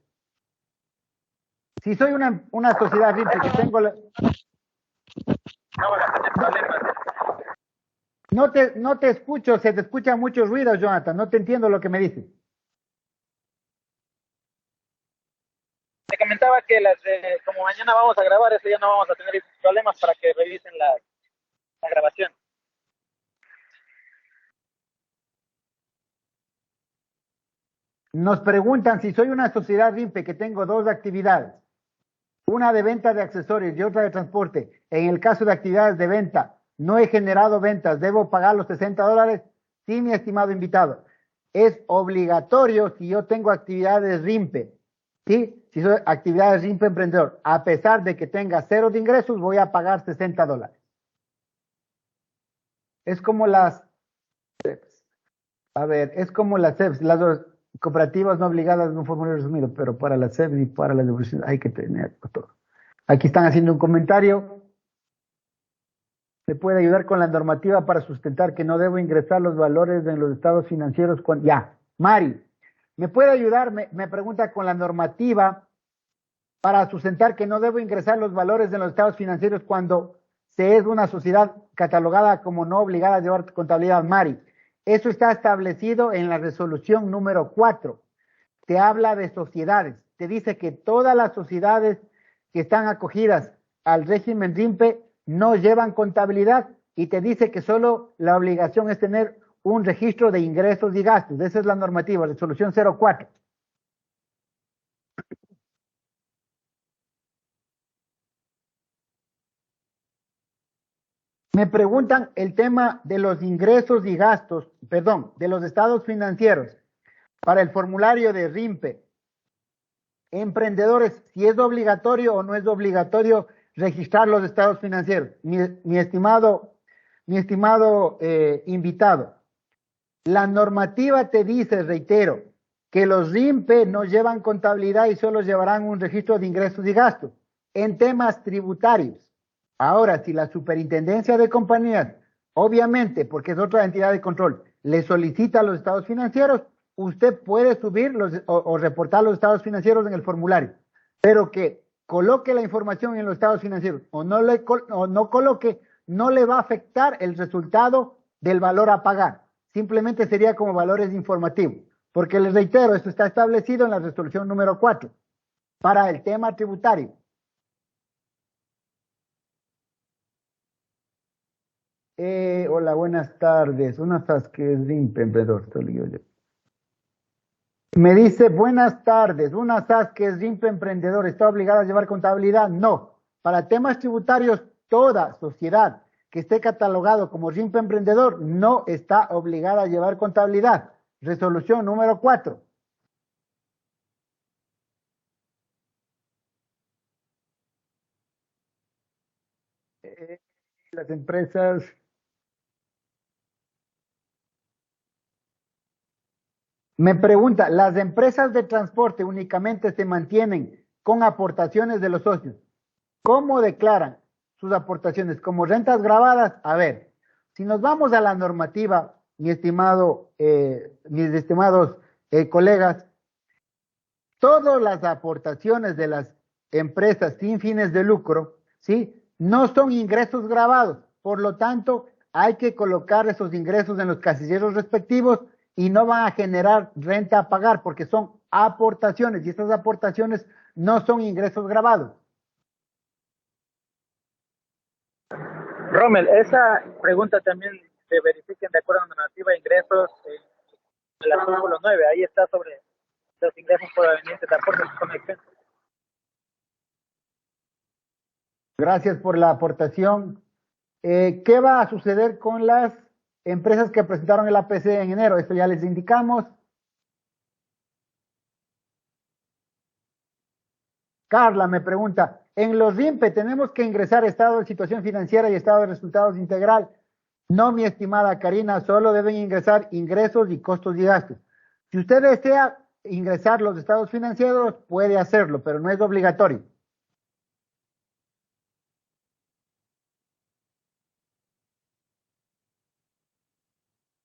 [SPEAKER 1] Si soy una sociedad RIMPE que tengo... No te escucho, se te escucha mucho ruido, Jonathan, no te entiendo lo que me dices.
[SPEAKER 2] Te comentaba que como mañana vamos a grabar, eso ya no vamos a tener problemas para que revisen la grabación.
[SPEAKER 1] Nos preguntan si soy una sociedad RIMPE que tengo dos actividades, una de venta de accesorios y otra de transporte. En el caso de actividades de venta, no he generado ventas, ¿debo pagar los $60? Sí, mi estimado invitado. Es obligatorio si yo tengo actividades RIMPE, ¿sí? Si son actividades RIMPE emprendedor, a pesar de que tenga cero de ingresos, voy a pagar $60. Es como las CEPS. A ver, es como las CEPS, las dos cooperativas no obligadas en un formulario resumido, pero para las CEPS y para las devoluciones hay que tener todo. Aquí están haciendo un comentario. ¿Se puede ayudar con la normativa para sustentar que no debo ingresar los valores en los estados financieros? Ya, Mari, ¿me puede ayudar? Me pregunta con la normativa para sustentar que no debo ingresar los valores en los estados financieros cuando se es una sociedad catalogada como no obligada a llevar contabilidad. Mari, eso está establecido en la resolución número 4. Te habla de sociedades. Te dice que todas las sociedades que están acogidas al régimen RIMPE no llevan contabilidad y te dice que solo la obligación es tener un registro de ingresos y gastos. Esa es la normativa, resolución 04. Me preguntan el tema de los ingresos y gastos, perdón, de los estados financieros para el formulario de RIMPE. Emprendedores, si es obligatorio o no es obligatorio registrar los estados financieros. Mi estimado invitado, la normativa te dice, reitero, que los RIMPE no llevan contabilidad y solo llevarán un registro de ingresos y gastos en temas tributarios. Ahora, si la superintendencia de compañías, obviamente, porque es otra entidad de control, le solicita los estados financieros, usted puede subir o reportar los estados financieros en el formulario, pero que coloque la información en los estados financieros o no coloque, no le va a afectar el resultado del valor a pagar. Simplemente sería como valores informativos, porque les reitero, esto está establecido en la resolución número 4 para el tema tributario. Hola, buenas tardes. Una que es RIMPE, emprendedor. Me dice, buenas tardes, una SAS que es RIMPE emprendedor, ¿está obligada a llevar contabilidad? No. Para temas tributarios, toda sociedad que esté catalogado como RIMPE emprendedor no está obligada a llevar contabilidad. Resolución número 4. Las empresas... Me pregunta, ¿las empresas de transporte únicamente se mantienen con aportaciones de los socios? ¿Cómo declaran sus aportaciones? ¿Como rentas grabadas? A ver, si nos vamos a la normativa, mis estimados colegas, todas las aportaciones de las empresas sin fines de lucro, ¿sí? no son ingresos grabados. Por lo tanto, hay que colocar esos ingresos en los casilleros respectivos y no van a generar renta a pagar porque son aportaciones y estas aportaciones no son ingresos grabados.
[SPEAKER 2] Rommel, esa pregunta también se verifiquen de acuerdo a la normativa de ingresos en el artículo 9. Ahí está sobre los ingresos provenientes de aportes con expensos.
[SPEAKER 1] Gracias por la aportación. ¿Qué va a suceder con las empresas que presentaron el APC en enero? Esto ya les indicamos. Carla me pregunta, en los RIMPE tenemos que ingresar estado de situación financiera y estado de resultados integral. No, mi estimada Karina, solo deben ingresar ingresos y costos y gastos. Si usted desea ingresar los estados financieros, puede hacerlo, pero no es obligatorio.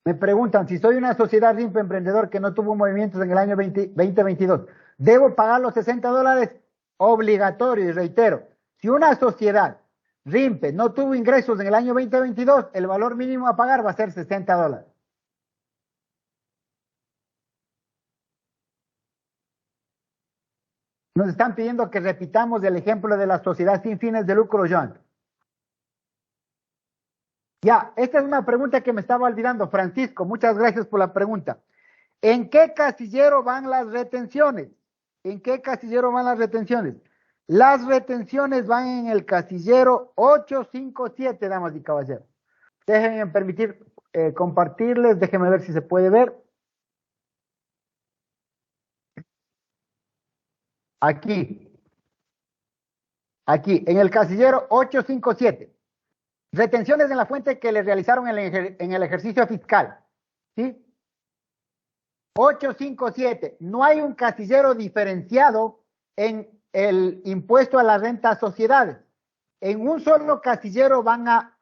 [SPEAKER 1] Me preguntan, si soy una sociedad RIMPE emprendedor que no tuvo movimientos en el año 2022, ¿debo pagar los $60? Obligatorio, y reitero, si una sociedad RIMPE no tuvo ingresos en el año 2022, el valor mínimo a pagar va a ser $60. Nos están pidiendo que repitamos el ejemplo de la sociedad sin fines de lucro, Joan. Ya, esta es una pregunta que me estaba olvidando, Francisco, muchas gracias por la pregunta. ¿En qué casillero van las retenciones? ¿En qué casillero van las retenciones? Las retenciones van en el casillero 857, damas y caballeros. Déjenme permitir compartirles, déjenme ver si se puede ver. Aquí, en el casillero 857. Retenciones en la fuente que le realizaron en el ejercicio fiscal. ¿Sí? 857. No hay un casillero diferenciado en el impuesto a la renta a sociedades. En un solo casillero van a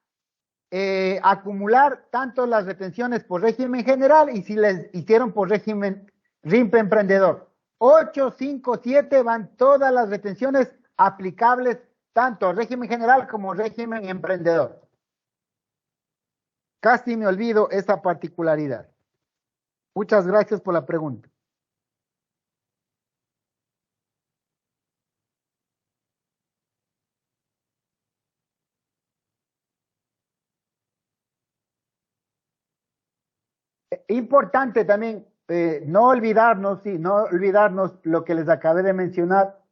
[SPEAKER 1] acumular tanto las retenciones por régimen general y si les hicieron por régimen RIMPE emprendedor. 857 van todas las retenciones aplicables tanto régimen general como régimen emprendedor. Casi me olvido esa particularidad. Muchas gracias por la pregunta. Importante también no olvidarnos lo que les acabé de mencionar.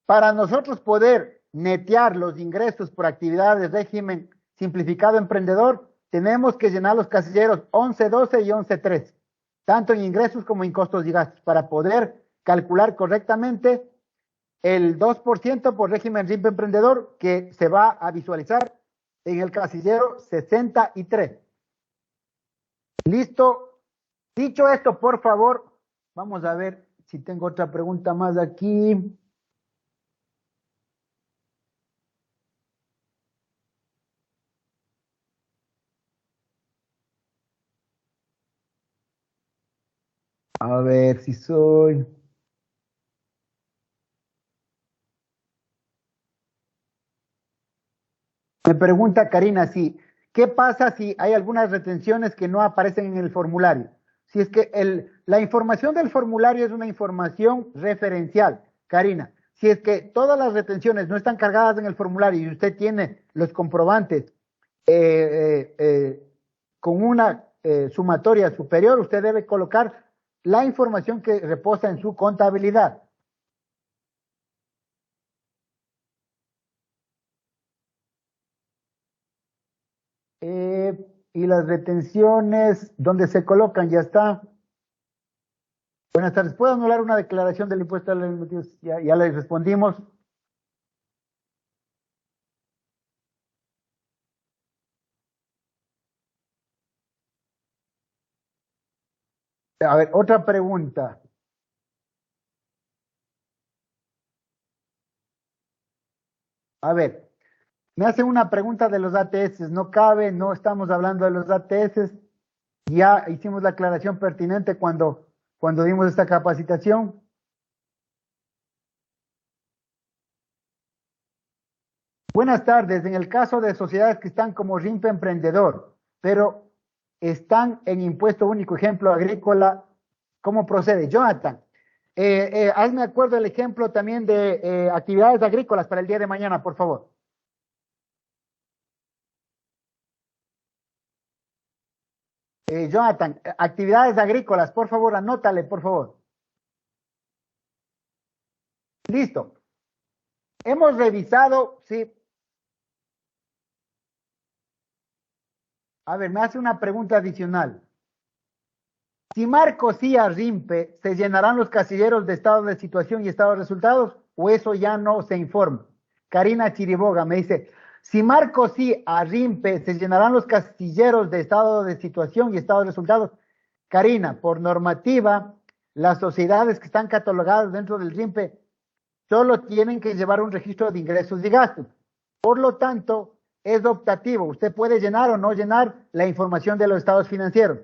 [SPEAKER 1] Para nosotros poder netear los ingresos por actividades de régimen simplificado emprendedor, tenemos que llenar los casilleros 1112 y 1113, tanto en ingresos como en costos y gastos, para poder calcular correctamente el 2% por régimen RIMPE emprendedor que se va a visualizar en el casillero 63. ¿Listo? Dicho esto, por favor, vamos a ver si tengo otra pregunta más aquí. A ver si soy... Me pregunta Karina, sí, ¿qué pasa si hay algunas retenciones que no aparecen en el formulario? Si es que la información del formulario es una información referencial, Karina. Si es que todas las retenciones no están cargadas en el formulario y usted tiene los comprobantes con una sumatoria superior, usted debe colocar la información que reposa en su contabilidad. Y las retenciones, ¿dónde se colocan? Ya está. Buenas tardes. ¿Puedo anular una declaración del impuesto a los motivos? Ya les respondimos. A ver, otra pregunta. A ver, me hacen una pregunta de los ATS. No cabe, no estamos hablando de los ATS. Ya hicimos la aclaración pertinente cuando dimos esta capacitación. Buenas tardes. En el caso de sociedades que están como RIMPE Emprendedor, pero están en impuesto único, ejemplo agrícola, ¿cómo procede? Jonathan, hazme acuerdo el ejemplo también de actividades agrícolas para el día de mañana, por favor. Jonathan, actividades agrícolas, por favor, anótale, por favor. Listo. Hemos revisado, sí. A ver, me hace una pregunta adicional. Si marco sí a RIMPE, ¿se llenarán los casilleros de estado de situación y estado de resultados? ¿O eso ya no se informa? Karina Chiriboga me dice, si marco sí a RIMPE, ¿se llenarán los casilleros de estado de situación y estado de resultados? Karina, por normativa, las sociedades que están catalogadas dentro del RIMPE solo tienen que llevar un registro de ingresos y gastos. Por lo tanto, es optativo. Usted puede llenar o no llenar la información de los estados financieros.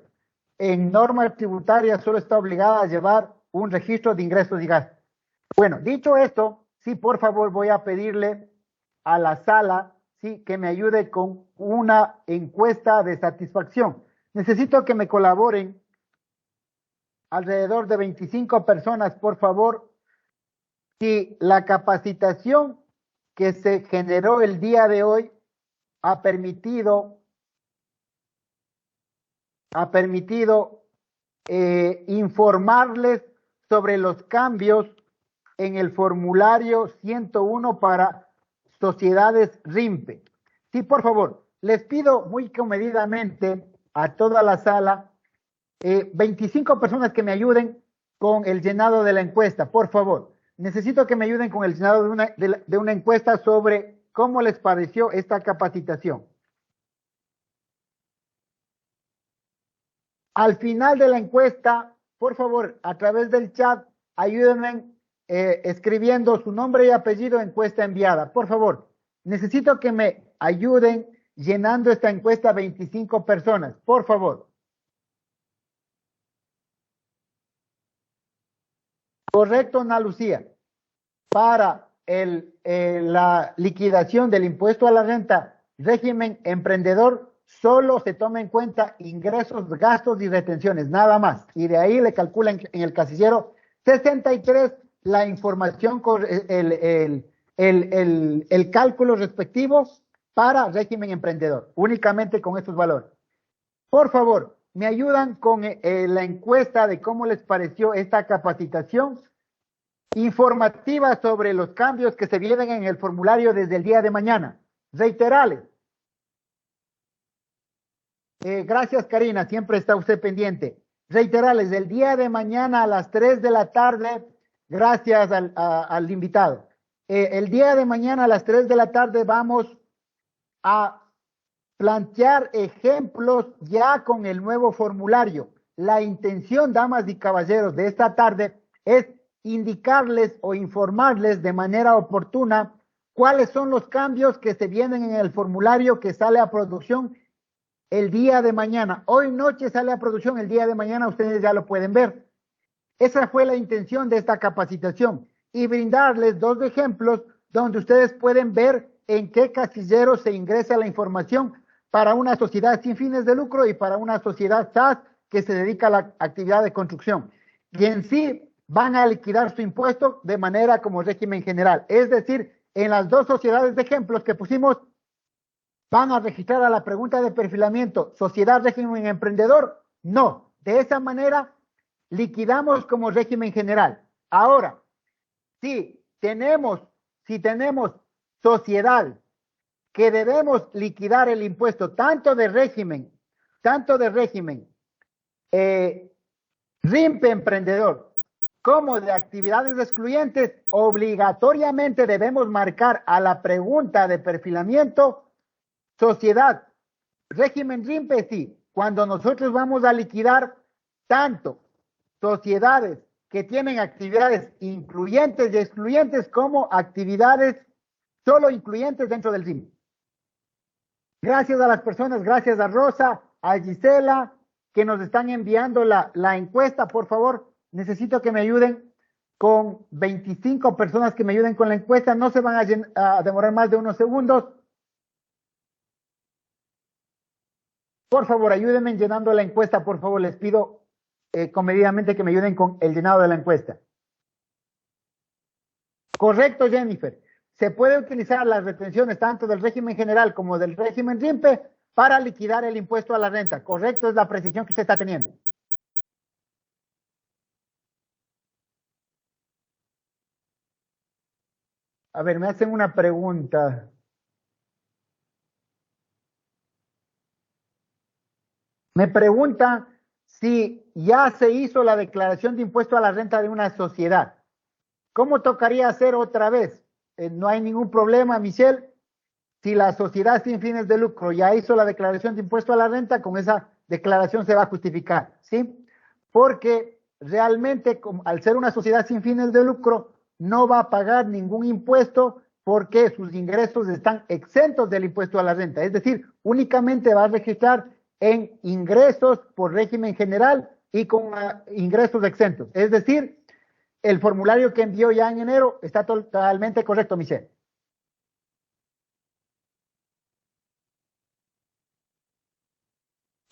[SPEAKER 1] En norma tributaria solo está obligada a llevar un registro de ingresos y gastos. Bueno, dicho esto, sí, por favor, voy a pedirle a la sala, sí, que me ayude con una encuesta de satisfacción. Necesito que me colaboren alrededor de 25 personas, por favor, si la capacitación que se generó el día de hoy ha permitido informarles sobre los cambios en el formulario 101 para sociedades RIMPE. Sí, por favor, les pido muy comedidamente a toda la sala 25 personas que me ayuden con el llenado de la encuesta, por favor. Necesito que me ayuden con el llenado de una encuesta sobre cómo les pareció esta capacitación. Al final de la encuesta, por favor, a través del chat, ayúdenme escribiendo su nombre y apellido, encuesta enviada. Por favor, necesito que me ayuden llenando esta encuesta a 25 personas, por favor. Correcto, Ana Lucía. Para la liquidación del impuesto a la renta, régimen emprendedor, solo se toma en cuenta ingresos, gastos y retenciones, nada más. Y de ahí le calculan en el casillero 63 la información, el cálculo respectivo para régimen emprendedor, únicamente con estos valores. Por favor, me ayudan con la encuesta de cómo les pareció esta capacitación informativa sobre los cambios que se vienen en el formulario desde el día de mañana. Reiterales. Gracias, Karina, siempre está usted pendiente. Reiterales, del día de mañana a las 3 de la tarde, gracias al invitado. El día de mañana a las 3 de la tarde vamos a plantear ejemplos ya con el nuevo formulario. La intención, damas y caballeros, de esta tarde es indicarles o informarles de manera oportuna cuáles son los cambios que se vienen en el formulario que sale a producción el día de mañana. Hoy noche sale a producción, el día de mañana ustedes ya lo pueden ver. Esa fue la intención de esta capacitación y brindarles dos ejemplos donde ustedes pueden ver en qué casillero se ingresa la información para una sociedad sin fines de lucro y para una sociedad SAS que se dedica a la actividad de construcción. Y en sí van a liquidar su impuesto de manera como régimen general. Es decir, en las dos sociedades de ejemplos que pusimos, van a registrar a la pregunta de perfilamiento, ¿sociedad régimen emprendedor? No. De esa manera liquidamos como régimen general. Ahora, si tenemos sociedad que debemos liquidar el impuesto tanto de régimen RIMPE emprendedor como de actividades excluyentes, obligatoriamente debemos marcar a la pregunta de perfilamiento sociedad, régimen RIMPE, sí. Cuando nosotros vamos a liquidar tanto sociedades que tienen actividades incluyentes y excluyentes como actividades solo incluyentes dentro del RIMPE. Gracias a las personas, gracias a Rosa, a Gisela, que nos están enviando la encuesta. Por favor, necesito que me ayuden con 25 personas que me ayuden con la encuesta. No se van a demorar más de unos segundos. Por favor, ayúdenme llenando la encuesta. Por favor, les pido comedidamente que me ayuden con el llenado de la encuesta. Correcto, Jennifer. Se puede utilizar las retenciones tanto del régimen general como del régimen RIMPE para liquidar el impuesto a la renta. Correcto, es la precisión que usted está teniendo. A ver, me hacen una pregunta. Me pregunta si ya se hizo la declaración de impuesto a la renta de una sociedad. ¿Cómo tocaría hacer otra vez? No hay ningún problema, Michelle. Si la sociedad sin fines de lucro ya hizo la declaración de impuesto a la renta, con esa declaración se va a justificar, ¿sí? Porque realmente, al ser una sociedad sin fines de lucro, no va a pagar ningún impuesto porque sus ingresos están exentos del impuesto a la renta. Es decir, únicamente va a registrar en ingresos por régimen general y con ingresos exentos. Es decir, el formulario que envió ya en enero está totalmente correcto, Michelle.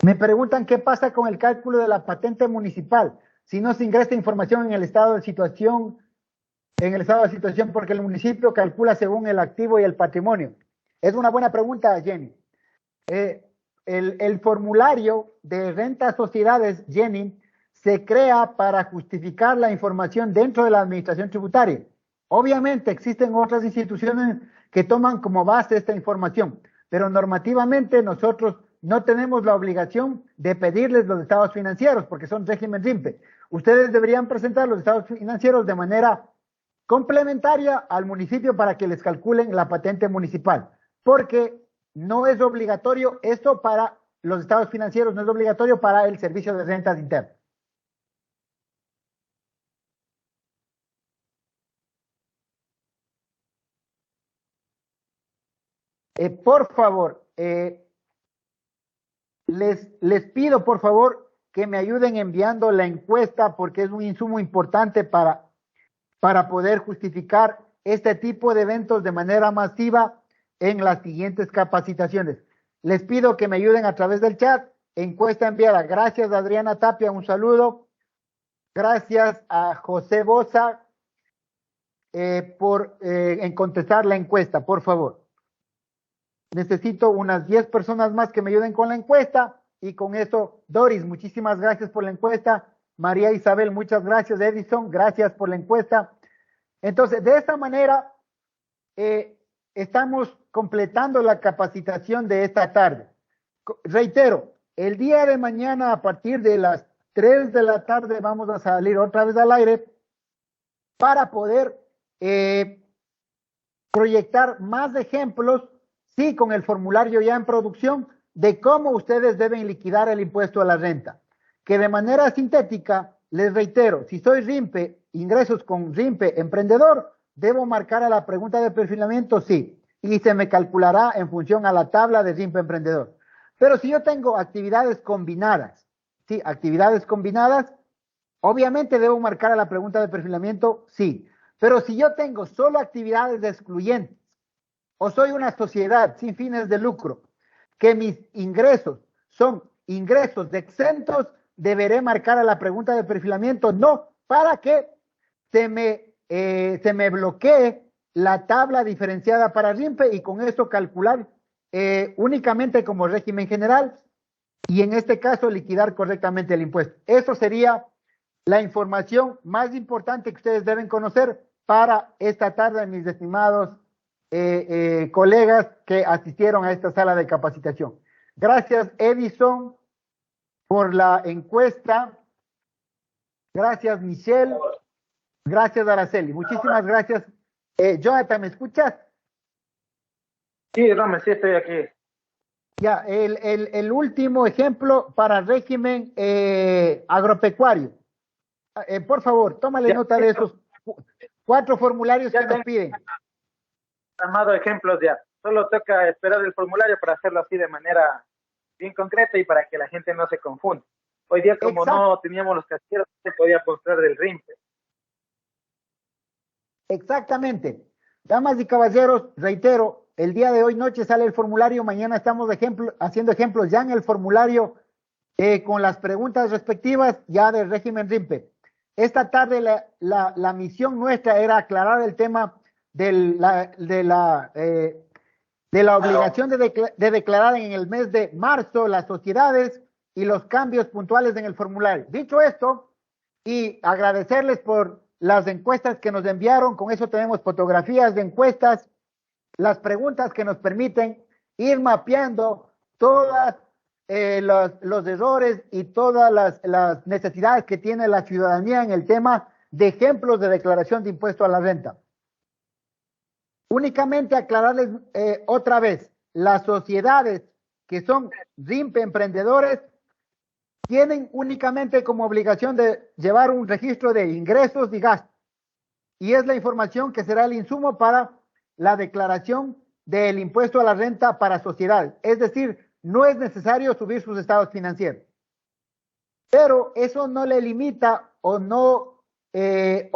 [SPEAKER 1] Me preguntan qué pasa con el cálculo de la patente municipal si no se ingresa información en el estado de situación, porque el municipio calcula según el activo y el patrimonio. Es una buena pregunta, Jenny. El formulario de renta sociedades, Jenny, se crea para justificar la información dentro de la administración tributaria. Obviamente existen otras instituciones que toman como base esta información, pero normativamente nosotros no tenemos la obligación de pedirles los estados financieros porque son régimen RIMPE. Ustedes deberían presentar los estados financieros de manera complementaria al municipio para que les calculen la patente municipal, porque no es obligatorio esto para los estados financieros, no es obligatorio para el servicio de rentas internas. Por favor, les pido por favor que me ayuden enviando la encuesta porque es un insumo importante para poder justificar este tipo de eventos de manera masiva en las siguientes capacitaciones. Les pido que me ayuden a través del chat. Encuesta enviada. Gracias, Adriana Tapia. Un saludo. Gracias a José Boza en contestar la encuesta, por favor. Necesito unas 10 personas más que me ayuden con la encuesta y con eso, Doris, muchísimas gracias por la encuesta. María Isabel, muchas gracias. Edison, gracias por la encuesta. Entonces, de esta manera, estamos completando la capacitación de esta tarde. Reitero, el día de mañana a partir de las 3 de la tarde vamos a salir otra vez al aire para poder proyectar más ejemplos, sí, con el formulario ya en producción, de cómo ustedes deben liquidar el impuesto a la renta. Que de manera sintética, les reitero, si soy RIMPE, ingresos con RIMPE emprendedor, debo marcar a la pregunta de perfilamiento sí, y se me calculará en función a la tabla de RIMPE emprendedor. Pero si yo tengo actividades combinadas, sí, actividades combinadas, obviamente debo marcar a la pregunta de perfilamiento sí. Pero si yo tengo solo actividades excluyentes, o soy una sociedad sin fines de lucro, que mis ingresos son ingresos de exentos, deberé marcar a la pregunta de perfilamiento no, para que se me bloquee la tabla diferenciada para RIMPE y con eso calcular únicamente como régimen general y en este caso liquidar correctamente el impuesto. Eso sería la información más importante que ustedes deben conocer para esta tarde, mis estimados colegas que asistieron a esta sala de capacitación. Gracias, Edison, por la encuesta. Gracias, Michelle. Gracias, Araceli. Muchísimas gracias. Jonathan, ¿me escuchas?
[SPEAKER 2] Sí, Rome, sí, estoy aquí.
[SPEAKER 1] Ya, el último ejemplo para régimen agropecuario. Por favor, tómale nota de esos 4 formularios que nos piden.
[SPEAKER 2] Amado ejemplos ya. Solo toca esperar el formulario para hacerlo así de manera bien concreta y para que la gente no se confunda. Hoy día, como no teníamos los casilleros, se podía mostrar del RIMPE.
[SPEAKER 1] Exactamente. Damas y caballeros, reitero, el día de hoy noche sale el formulario, mañana estamos haciendo ejemplos ya en el formulario con las preguntas respectivas ya del régimen RIMPE. Esta tarde la misión nuestra era aclarar el tema de la obligación de declarar en el mes de marzo las sociedades y los cambios puntuales en el formulario. Dicho esto, y agradecerles por las encuestas que nos enviaron, con eso tenemos fotografías de encuestas, las preguntas que nos permiten ir mapeando todas los errores y todas las necesidades que tiene la ciudadanía en el tema de ejemplos de declaración de impuesto a la renta. Únicamente aclararles otra vez, las sociedades que son RIMPE emprendedores tienen únicamente como obligación de llevar un registro de ingresos y gastos. Y es la información que será el insumo para la declaración del impuesto a la renta para sociedades. Es decir, no es necesario subir sus estados financieros. Pero eso no le limita o no le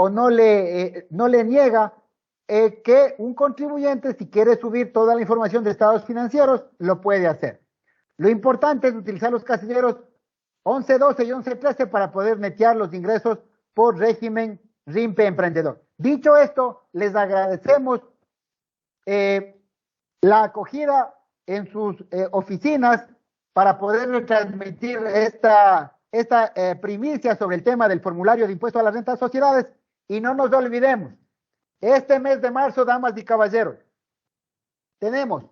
[SPEAKER 1] niega que un contribuyente, si quiere subir toda la información de estados financieros, lo puede hacer. Lo importante es utilizar los casilleros 1112 y 1113 para poder netear los ingresos por régimen RIMPE emprendedor. Dicho esto, les agradecemos la acogida en sus oficinas para poder retransmitir esta primicia sobre el tema del formulario de impuesto a la renta de sociedades. Y no nos olvidemos, este mes de marzo, damas y caballeros, tenemos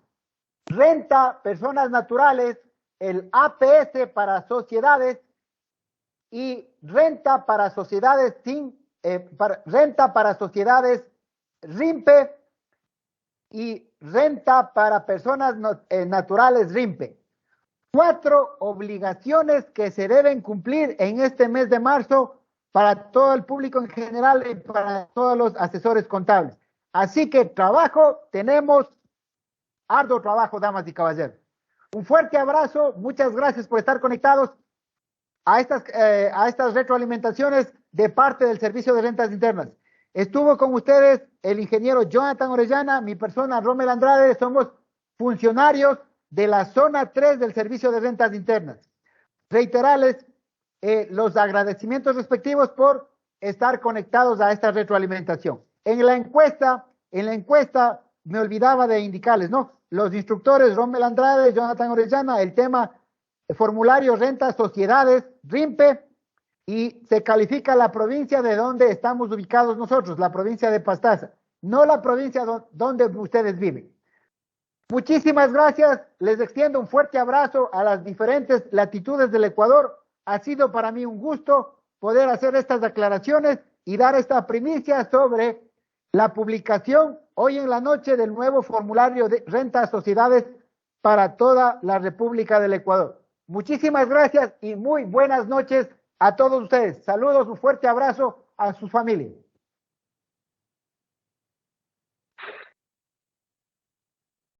[SPEAKER 1] renta personas naturales, el APS para sociedades y renta para sociedades renta para sociedades RIMPE y renta para personas naturales RIMPE. 4 obligaciones que se deben cumplir en este mes de marzo para todo el público en general y para todos los asesores contables. Así que tenemos arduo trabajo, damas y caballeros. Un fuerte abrazo, muchas gracias por estar conectados a estas retroalimentaciones de parte del Servicio de Rentas Internas. Estuvo con ustedes el ingeniero Jonathan Orellana, mi persona Rommel Andrade, somos funcionarios de la zona 3 del Servicio de Rentas Internas. Reiterarles los agradecimientos respectivos por estar conectados a esta retroalimentación. En la encuesta me olvidaba de indicarles, ¿no? Los instructores Rommel Andrade, Jonathan Orellana, el tema formulario rentas, sociedades, RIMPE, y se califica la provincia de donde estamos ubicados nosotros, la provincia de Pastaza, no la provincia donde ustedes viven. Muchísimas gracias, les extiendo un fuerte abrazo a las diferentes latitudes del Ecuador. Ha sido para mí un gusto poder hacer estas aclaraciones y dar esta primicia sobre la publicación hoy en la noche del nuevo formulario de rentas sociedades para toda la República del Ecuador. Muchísimas gracias y muy buenas noches a todos ustedes. Saludos, un fuerte abrazo a sus familias.